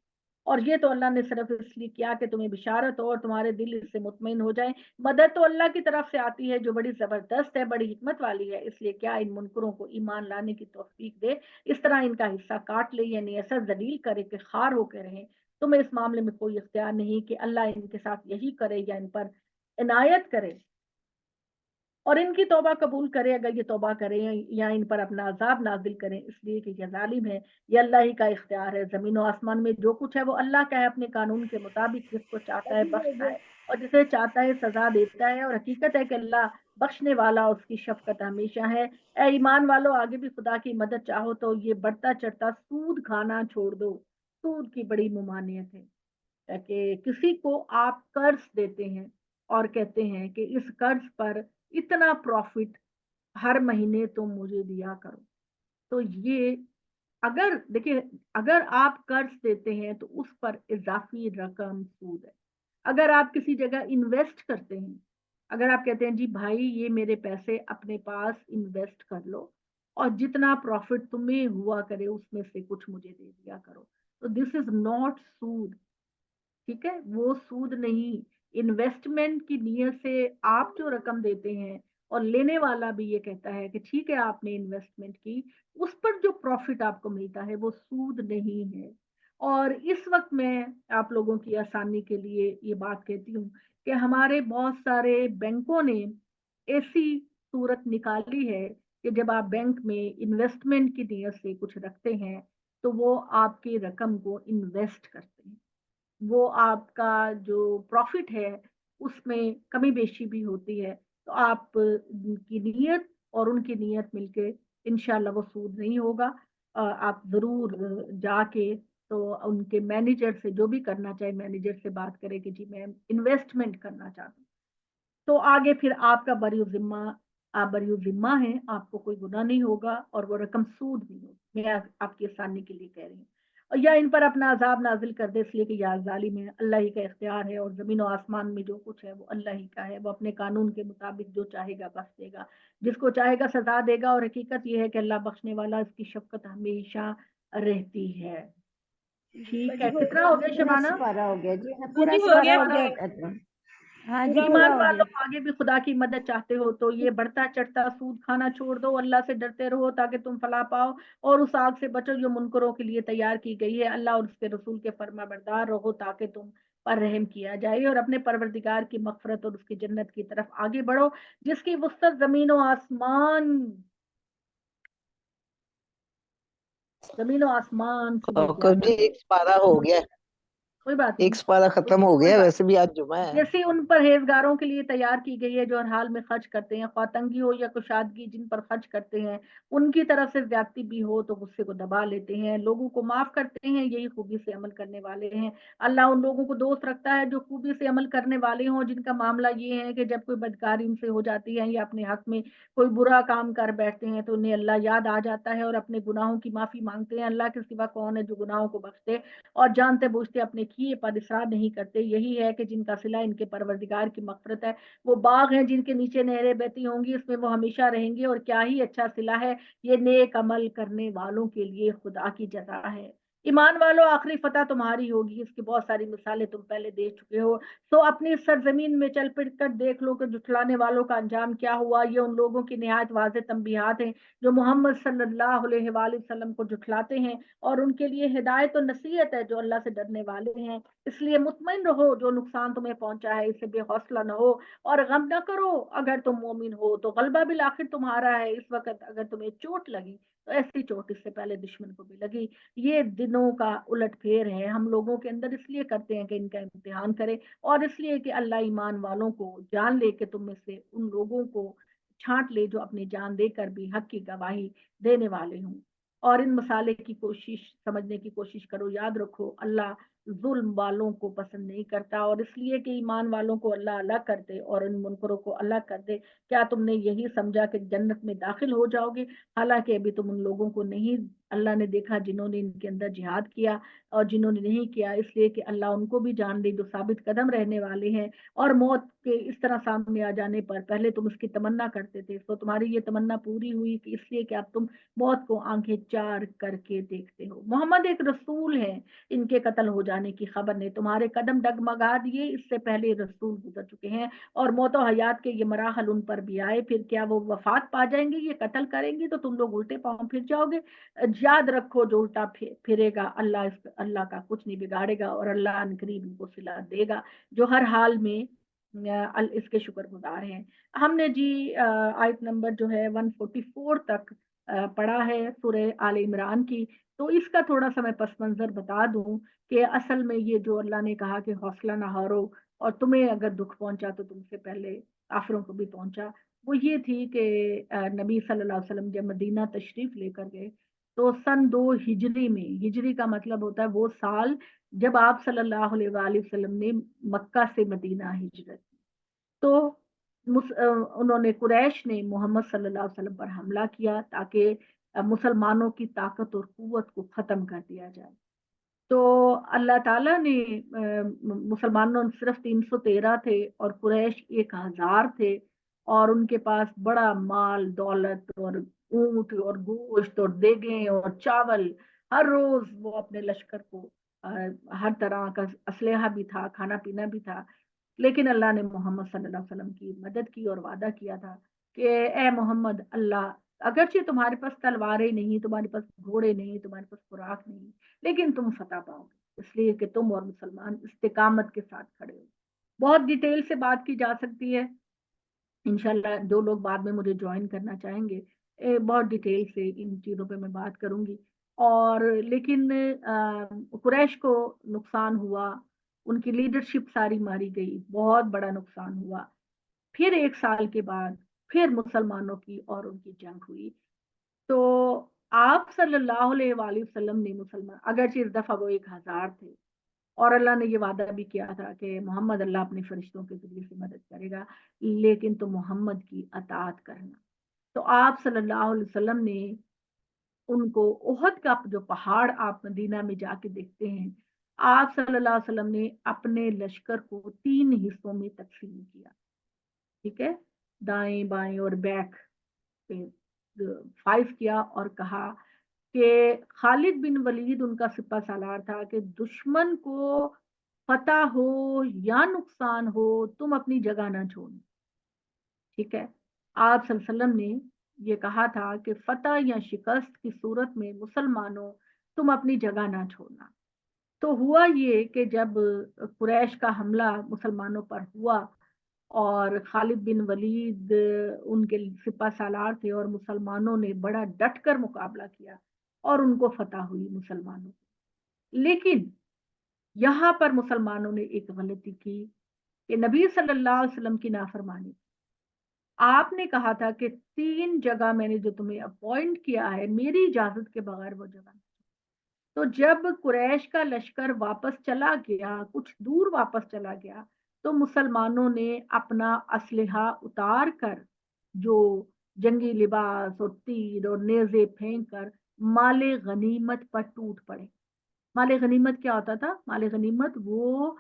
اور یہ تو اللہ نے صرف اس لیے کیا کہ تمہیں بشارت ہو اور تمہارے دل اس سے مطمئن ہو جائیں. مدد تو اللہ کی طرف سے آتی ہے جو بڑی زبردست ہے, بڑی حکمت والی ہے, اس لیے کیا ان منکروں کو ایمان لانے کی توفیق دے, اس طرح ان کا حصہ کاٹ لے, یعنی ایسا ذلیل کرے کہ خار ہو کے رہیں. تمہیں اس معاملے میں کوئی اختیار نہیں کہ اللہ ان کے ساتھ یہی کرے یا ان پر عنایت کرے اور ان کی توبہ قبول کرے اگر یہ توبہ کریں, یا ان پر اپنا عذاب نازل کریں, اس لیے کہ یہ ظالم ہے. یہ اللہ ہی کا اختیار ہے. زمین و آسمان میں جو کچھ ہے وہ اللہ کا ہے, اپنے قانون کے مطابق جس کو چاہتا ہے بخشتا ہے اور جسے چاہتا ہے سزا دیتا ہے. اور حقیقت ہے کہ اللہ بخشنے والا, اس کی شفقت ہمیشہ ہے. اے ایمان والو, آگے بھی خدا کی مدد چاہو تو یہ بڑھتا چڑھتا سود کھانا چھوڑ دو. سود کی بڑی ممانعت ہے کہ کسی کو آپ قرض دیتے ہیں اور کہتے ہیں کہ اس قرض پر اتنا پروفٹ ہر مہینے تم مجھے دیا کرو. تو یہ اگر دیکھیں, اگر آپ قرض دیتے ہیں تو اس پر اضافی رقم سود ہے. اگر آپ کسی جگہ انویسٹ کرتے ہیں, اگر آپ کہتے ہیں جی بھائی یہ میرے پیسے اپنے پاس انویسٹ کر لو اور جتنا پروفٹ تمہیں ہوا کرے اس میں سے کچھ مجھے دے دیا کرو, تو دس از ناٹ سود. ٹھیک ہے, وہ سود نہیں. انویسٹمنٹ کی نیت سے آپ جو رقم دیتے ہیں اور لینے والا بھی یہ کہتا ہے کہ ٹھیک ہے آپ نے انویسٹمنٹ کی, اس پر جو پروفٹ آپ کو ملتا ہے وہ سود نہیں ہے. اور اس وقت میں آپ لوگوں کی آسانی کے لیے یہ بات کہتی ہوں کہ ہمارے بہت سارے بینکوں نے ایسی صورت نکالی ہے کہ جب آپ بینک میں انویسٹمنٹ کی نیت سے کچھ رکھتے ہیں تو وہ آپ کی رقم کو انویسٹ کرتے ہیں. وہ آپ کا جو پروفٹ ہے اس میں کمی بیشی بھی ہوتی ہے, تو آپ کی نیت اور ان کی نیت مل کے انشاءاللہ وہ سود نہیں ہوگا. آپ ضرور جا کے تو ان کے مینیجر سے, جو بھی کرنا چاہے مینیجر سے بات کرے کہ جی میں انویسٹمنٹ کرنا چاہتا ہوں, تو آگے پھر آپ کا بری ذمہ, آپ بری ذمہ ہیں, آپ کو کوئی گناہ نہیں ہوگا اور وہ رقم سود نہیں ہوگی. میں آپ کی آسانی کے لیے کہہ رہی ہوں. یا ان پر اپنا عذاب نازل کر دے, اس لیے کہ یا ظالم ہے, اللہ ہی کا اختیار ہے اور زمین و آسمان میں جو کچھ ہے وہ اللہ ہی کا ہے. وہ اپنے قانون کے مطابق جو چاہے گا بخش دے گا, جس کو چاہے گا سزا دے گا. اور حقیقت یہ ہے کہ اللہ بخشنے والا, اس کی شفقت ہمیشہ رہتی ہے. ٹھیک ہے, کتنا ہو گیا پورا شبانہ؟ سپارہ ہو گیا جی, ہاں پورا جی ہو سپارہ گیا. ہو گیا. ہاں جی ایمان پورا ہو والوں, گیا. آگے بھی خدا کی مدد چاہتے ہو تو یہ بڑھتا چڑھتا سود کھانا چھوڑ دو, اللہ سے ڈرتے رہو تاکہ تم فلاح پاؤ اور اس آگ سے بچو جو منکروں کے لیے تیار کی گئی ہے. اللہ اور اس کے رسول کے فرما بردار رہو تاکہ تم پر رحم کیا جائے اور اپنے پروردگار کی مغفرت اور اس کی جنت کی طرف آگے بڑھو جس کی وسعت زمین و آسمان سے بھی زیادہ جی ہے. ایک سپارہ ہو گیا, کوئی بات ایک نہیں, سپارہ ختم ہو کوئی گیا. بات ویسے بھی آج جمعہ ہے. جیسی ان پرہیزگاروں کے لیے تیار کی گئی ہے جو ہر حال میں خرچ کرتے ہیں, خواہ تنگی ہو یا کشادگی, جن پر خرچ کرتے ہیں ان کی طرف سے زیادتی بھی ہو تو غصے کو دبا لیتے ہیں, لوگوں کو معاف کرتے ہیں, یہی خوبی سے عمل کرنے والے ہیں. اللہ ان لوگوں کو دوست رکھتا ہے جو خوبی سے عمل کرنے والے ہوں, جن کا معاملہ یہ ہے کہ جب کوئی بدکاری ان سے ہو جاتی ہے یا اپنے حق میں کوئی برا کام کر بیٹھتے ہیں تو انہیں اللہ یاد آ جاتا ہے اور اپنے گناہوں کی معافی مانگتے ہیں. اللہ کے سوا کون ہے جو گناہوں کو بخشتے اور جانتے بوجھتے اپنے کیے پر اصرار نہیں کرتے. یہی ہے کہ جن کا صلہ ان کے پروردگار کی مغفرت ہے. وہ باغ ہیں جن کے نیچے نہریں بہتی ہوں گی, اس میں وہ ہمیشہ رہیں گے, اور کیا ہی اچھا صلہ ہے. یہ نیک عمل کرنے والوں کے لیے خدا کی جزا ہے. ایمان والو, آخری فتح تمہاری ہوگی, اس کی بہت ساری مثالیں تم پہلے دیکھ چکے ہو. سو اپنی سرزمین میں چل پڑ کر دیکھ لو کہ جھٹلانے والوں کا انجام کیا ہوا. یہ ان لوگوں کی نہایت واضح تنبیہات ہیں جو محمد صلی اللہ علیہ وآلہ وسلم کو جھٹلاتے ہیں, اور ان کے لیے ہدایت و نصیحت ہے جو اللہ سے ڈرنے والے ہیں. اس لیے مطمئن رہو, جو نقصان تمہیں پہنچا ہے اسے بے حوصلہ نہ ہو اور غم نہ کرو. اگر تم مومن ہو تو غلبہ بالآخر تمہارا ہے. اس وقت اگر تمہیں چوٹ لگی تو ایسی چوٹ اس سے پہلے دشمن کو بھی لگی. یہ دنوں کا الٹ پھیر ہے ہم لوگوں کے اندر, اس لیے کرتے ہیں کہ ان کا امتحان کرے, اور اس لیے کہ اللہ ایمان والوں کو جان لے کہ تم میں سے ان لوگوں کو چھانٹ لے جو اپنی جان دے کر بھی حق کی گواہی دینے والے ہوں. اور ان مسالے کی کوشش سمجھنے کی کوشش کرو. یاد رکھو اللہ ظلم والوں کو پسند نہیں کرتا, اور اس لیے کہ ایمان والوں کو اللہ الگ کر دے اور ان منکروں کو الگ کر دے. کیا تم نے یہی سمجھا کہ جنت میں داخل ہو جاؤ گے, حالانکہ ابھی تم ان لوگوں کو نہیں اللہ نے دیکھا جنہوں نے ان کے اندر جہاد کیا اور جنہوں نے نہیں کیا. اس لیے کہ اللہ ان کو بھی جان دے جو ثابت قدم رہنے والے ہیں, اور موت کے اس طرح سامنے آ جانے پر پہلے تم اس کی تمنا کرتے تھے تو تمہاری یہ تمنا پوری ہوئی کہ اس لیے کہ اب تم موت کو آنکھیں چار کر کے دیکھتے ہو. محمد ایک رسول ہے, ان کے قتل ہو جانے کی خبر نے تمہارے قدم ڈگمگا دیے، اس سے پہلے رسول گزر چکے ہیں اور موت و حیات کے یہ مراحل ان پر بھی آئے، پھر کیا وہ وفات پا جائیں گے؟ یہ قتل کریں گے تو تم لوگ الٹے پاؤں پھر جاؤ گے۔ یاد رکھو جو الٹا پھرے گا اللہ کا کچھ نہیں بگاڑے گا، اور اللہ ان قریب ان کو صلہ دے گا جو ہر حال میں اس کے شکر گزار ہیں۔ ہم نے جی آیت نمبر جو ہے 144 تک پڑھا ہے سورہ آل عمران کی، تو اس کا تھوڑا سا میں پس منظر بتا دوں کہ اصل میں یہ جو اللہ نے کہا کہ حوصلہ نہ ہارو، اور تمہیں اگر دکھ پہنچا تو تم سے پہلے کافروں کو بھی پہنچا، وہ یہ تھی کہ نبی صلی اللہ علیہ وسلم جب مدینہ تشریف لے کر گئے تو سن 2 ہجری میں، ہجری کا مطلب ہوتا ہے وہ سال جب آپ صلی اللہ علیہ وآلہ وسلم نے مکہ سے مدینہ ہجرت کی، تو انہوں نے قریش نے محمد صلی اللہ علیہ وسلم پر حملہ کیا تاکہ مسلمانوں کی طاقت اور قوت کو ختم کر دیا جائے۔ تو اللہ تعالیٰ نے مسلمانوں صرف 313 تھے اور قریش 1000 تھے، اور ان کے پاس بڑا مال دولت اور اونٹ اور گوشت اور دیگیں اور چاول، ہر روز وہ اپنے لشکر کو ہر طرح کا اسلحہ بھی تھا، کھانا پینا بھی تھا۔ لیکن اللہ نے محمد صلی اللہ علیہ وسلم کی مدد کی اور وعدہ کیا تھا کہ اے محمد، اللہ اگرچہ تمہارے پاس تلواریں نہیں، تمہارے پاس گھوڑے نہیں، تمہارے پاس خوراک نہیں، لیکن تم فتح پاؤ گے، اس لیے کہ تم اور مسلمان استقامت کے ساتھ کھڑے ہو۔ بہت ڈیٹیل سے بات کی جا سکتی ہے، انشاءاللہ جو لوگ بعد میں مجھے جوائن کرنا چاہیں گے بہت ڈیٹیل سے ان چیزوں پہ میں بات کروں گی۔ اور لیکن قریش کو نقصان ہوا، ان کی لیڈرشپ ساری ماری گئی، بہت بڑا نقصان ہوا۔ پھر 1 سال کے بعد پھر مسلمانوں کی اور ان کی جنگ ہوئی، تو آپ صلی اللہ علیہ وآلہ وسلم نے مسلمان، اگرچہ اس دفعہ وہ 1000 تھے، اور اللہ نے یہ وعدہ بھی کیا تھا کہ محمد اللہ اپنے فرشتوں کے ذریعے سے مدد کرے گا، لیکن تو محمد کی اطاعت کرنا۔ تو آپ صلی اللہ علیہ وسلم نے ان کو احد کا جو پہاڑ آپ مدینہ میں جا کے دیکھتے ہیں، آپ صلی اللہ علیہ وسلم نے اپنے لشکر کو 3 حصوں میں تقسیم کیا، ٹھیک ہے، دائیں بائیں اور بیک پہ 5 کیا، اور کہا کہ خالد بن ولید ان کا سپہ سالار تھا کہ دشمن کو فتح ہو یا نقصان ہو تم اپنی جگہ نہ چھوڑنا، ٹھیک ہے۔ آپ صلی اللہ علیہ وسلم نے یہ کہا تھا کہ فتح یا شکست کی صورت میں مسلمانوں تم اپنی جگہ نہ چھوڑنا۔ تو ہوا یہ کہ جب قریش کا حملہ مسلمانوں پر ہوا اور خالد بن ولید ان کے سپہ سالار تھے، اور مسلمانوں نے بڑا ڈٹ کر مقابلہ کیا اور ان کو فتح ہوئی مسلمانوں کو، لیکن یہاں پر مسلمانوں نے ایک غلطی کی کہ نبی صلی اللہ علیہ وسلم کی نافرمانی۔ آپ نے کہا تھا کہ 3 جگہ میں نے جو تمہیں اپوائنٹ کیا ہے میری اجازت کے بغیر وہ جگہ، تو جب قریش کا لشکر واپس چلا گیا، کچھ دور واپس چلا گیا، تو مسلمانوں نے اپنا اسلحہ اتار کر، جو جنگی لباس اور تیر اور نیزے پھینک کر مال غنیمت پر ٹوٹ پڑے۔ مال غنیمت کیا ہوتا تھا؟ مال غنیمت وہ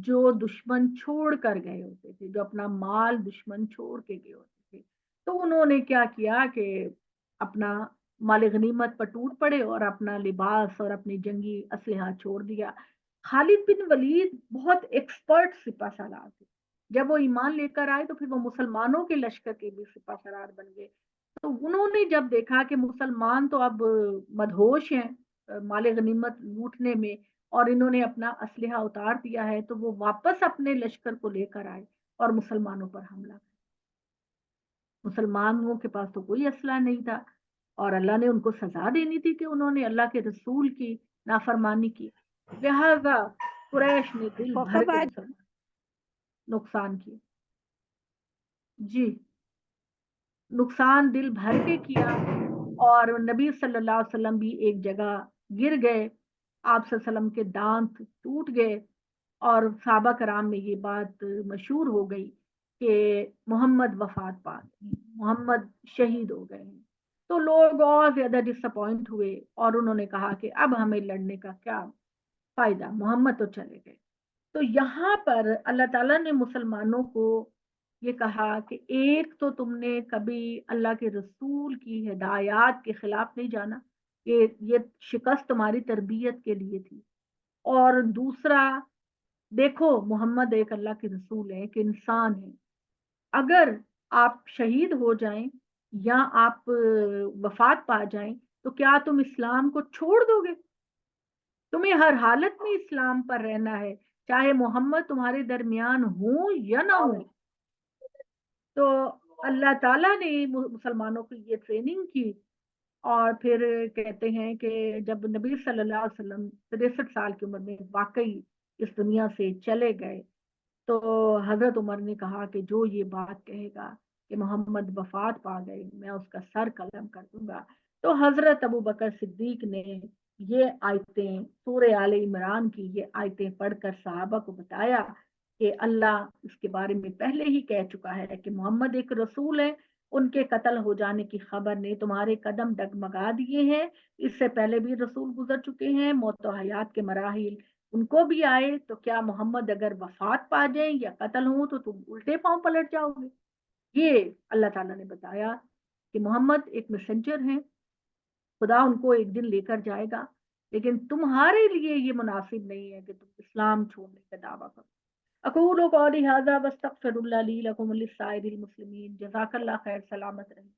جو دشمن چھوڑ کر گئے ہوتے تھے، جو اپنا مال دشمن چھوڑ کے گئے ہوتے تھے، تو انہوں نے کیا کیا کہ اپنا مال غنیمت پر ٹوٹ پڑے اور اپنا لباس اور اپنی جنگی اسلحہ چھوڑ دیا۔ خالد بن ولید بہت ایکسپرٹ سپہ سالار تھے، جب وہ ایمان لے کر آئے تو پھر وہ مسلمانوں کے لشکر کے بھی سپہ سالار بن گئے۔ تو انہوں نے جب دیکھا کہ مسلمان تو اب مدہوش ہیں مال غنیمت لوٹنے میں، اور انہوں نے اپنا اسلحہ اتار دیا ہے، تو وہ واپس اپنے لشکر کو لے کر آئے اور مسلمانوں پر حملہ کیا۔ مسلمانوں کے پاس تو کوئی اسلحہ نہیں تھا، اور اللہ نے ان کو سزا دینی تھی کہ انہوں نے اللہ کے رسول کی نافرمانی کی، لہذا قریش نے دل بھر کے مسلمان نقصان کیا، جی نقصان دل بھر کے کیا، اور نبی صلی اللہ علیہ وسلم بھی ایک جگہ گر گئے، آپ صلی اللہ علیہ وسلم کے دانت ٹوٹ گئے، اور صحابہ کرام میں یہ بات مشہور ہو گئی کہ محمد وفات پا گئے، محمد شہید ہو گئے ہیں۔ تو لوگ اور زیادہ ڈس اپوائنٹ ہوئے، اور انہوں نے کہا کہ اب ہمیں لڑنے کا کیا فائدہ، محمد تو چلے گئے۔ تو یہاں پر اللہ تعالیٰ نے مسلمانوں کو یہ کہا کہ ایک تو تم نے کبھی اللہ کے رسول کی ہدایات کے خلاف نہیں جانا، یہ شکست تمہاری تربیت کے لیے تھی، اور دوسرا دیکھو محمد ایک اللہ کے رسول ہے، ایک انسان ہے، اگر آپ شہید ہو جائیں یا آپ وفات پا جائیں تو کیا تم اسلام کو چھوڑ دو گے؟ تمہیں ہر حالت میں اسلام پر رہنا ہے، چاہے محمد تمہارے درمیان ہوں یا نہ ہوں۔ تو اللہ تعالیٰ نے مسلمانوں کو یہ ٹریننگ کی، اور پھر کہتے ہیں کہ جب نبی صلی اللہ علیہ وسلم 63 سال کی عمر میں واقعی اس دنیا سے چلے گئے تو حضرت عمر نے کہا کہ جو یہ بات کہے گا کہ محمد وفات پا گئے میں اس کا سر قلم کر دوں گا۔ تو حضرت ابو بکر صدیق نے یہ آیتیں سورہ آل عمران کی یہ آیتیں پڑھ کر صحابہ کو بتایا کہ اللہ اس کے بارے میں پہلے ہی کہہ چکا ہے کہ محمد ایک رسول ہے، ان کے قتل ہو جانے کی خبر نے تمہارے قدم ڈگمگا دیے ہیں، اس سے پہلے بھی رسول گزر چکے ہیں، موت و حیات کے مراحل ان کو بھی آئے، تو کیا محمد اگر وفات پا جائیں یا قتل ہوں تو تم الٹے پاؤں پلٹ جاؤ گے؟ یہ اللہ تعالیٰ نے بتایا کہ محمد ایک میسنجر ہیں، خدا ان کو ایک دن لے کر جائے گا، لیکن تمہارے لیے یہ مناسب نہیں ہے کہ تم اسلام چھوڑنے کا دعویٰ کرو۔ اقول قولی ھذا واستغفر اللہ لی لکم ولسائر المسلمین، جزاک اللہ خیر، سلامت رہیں۔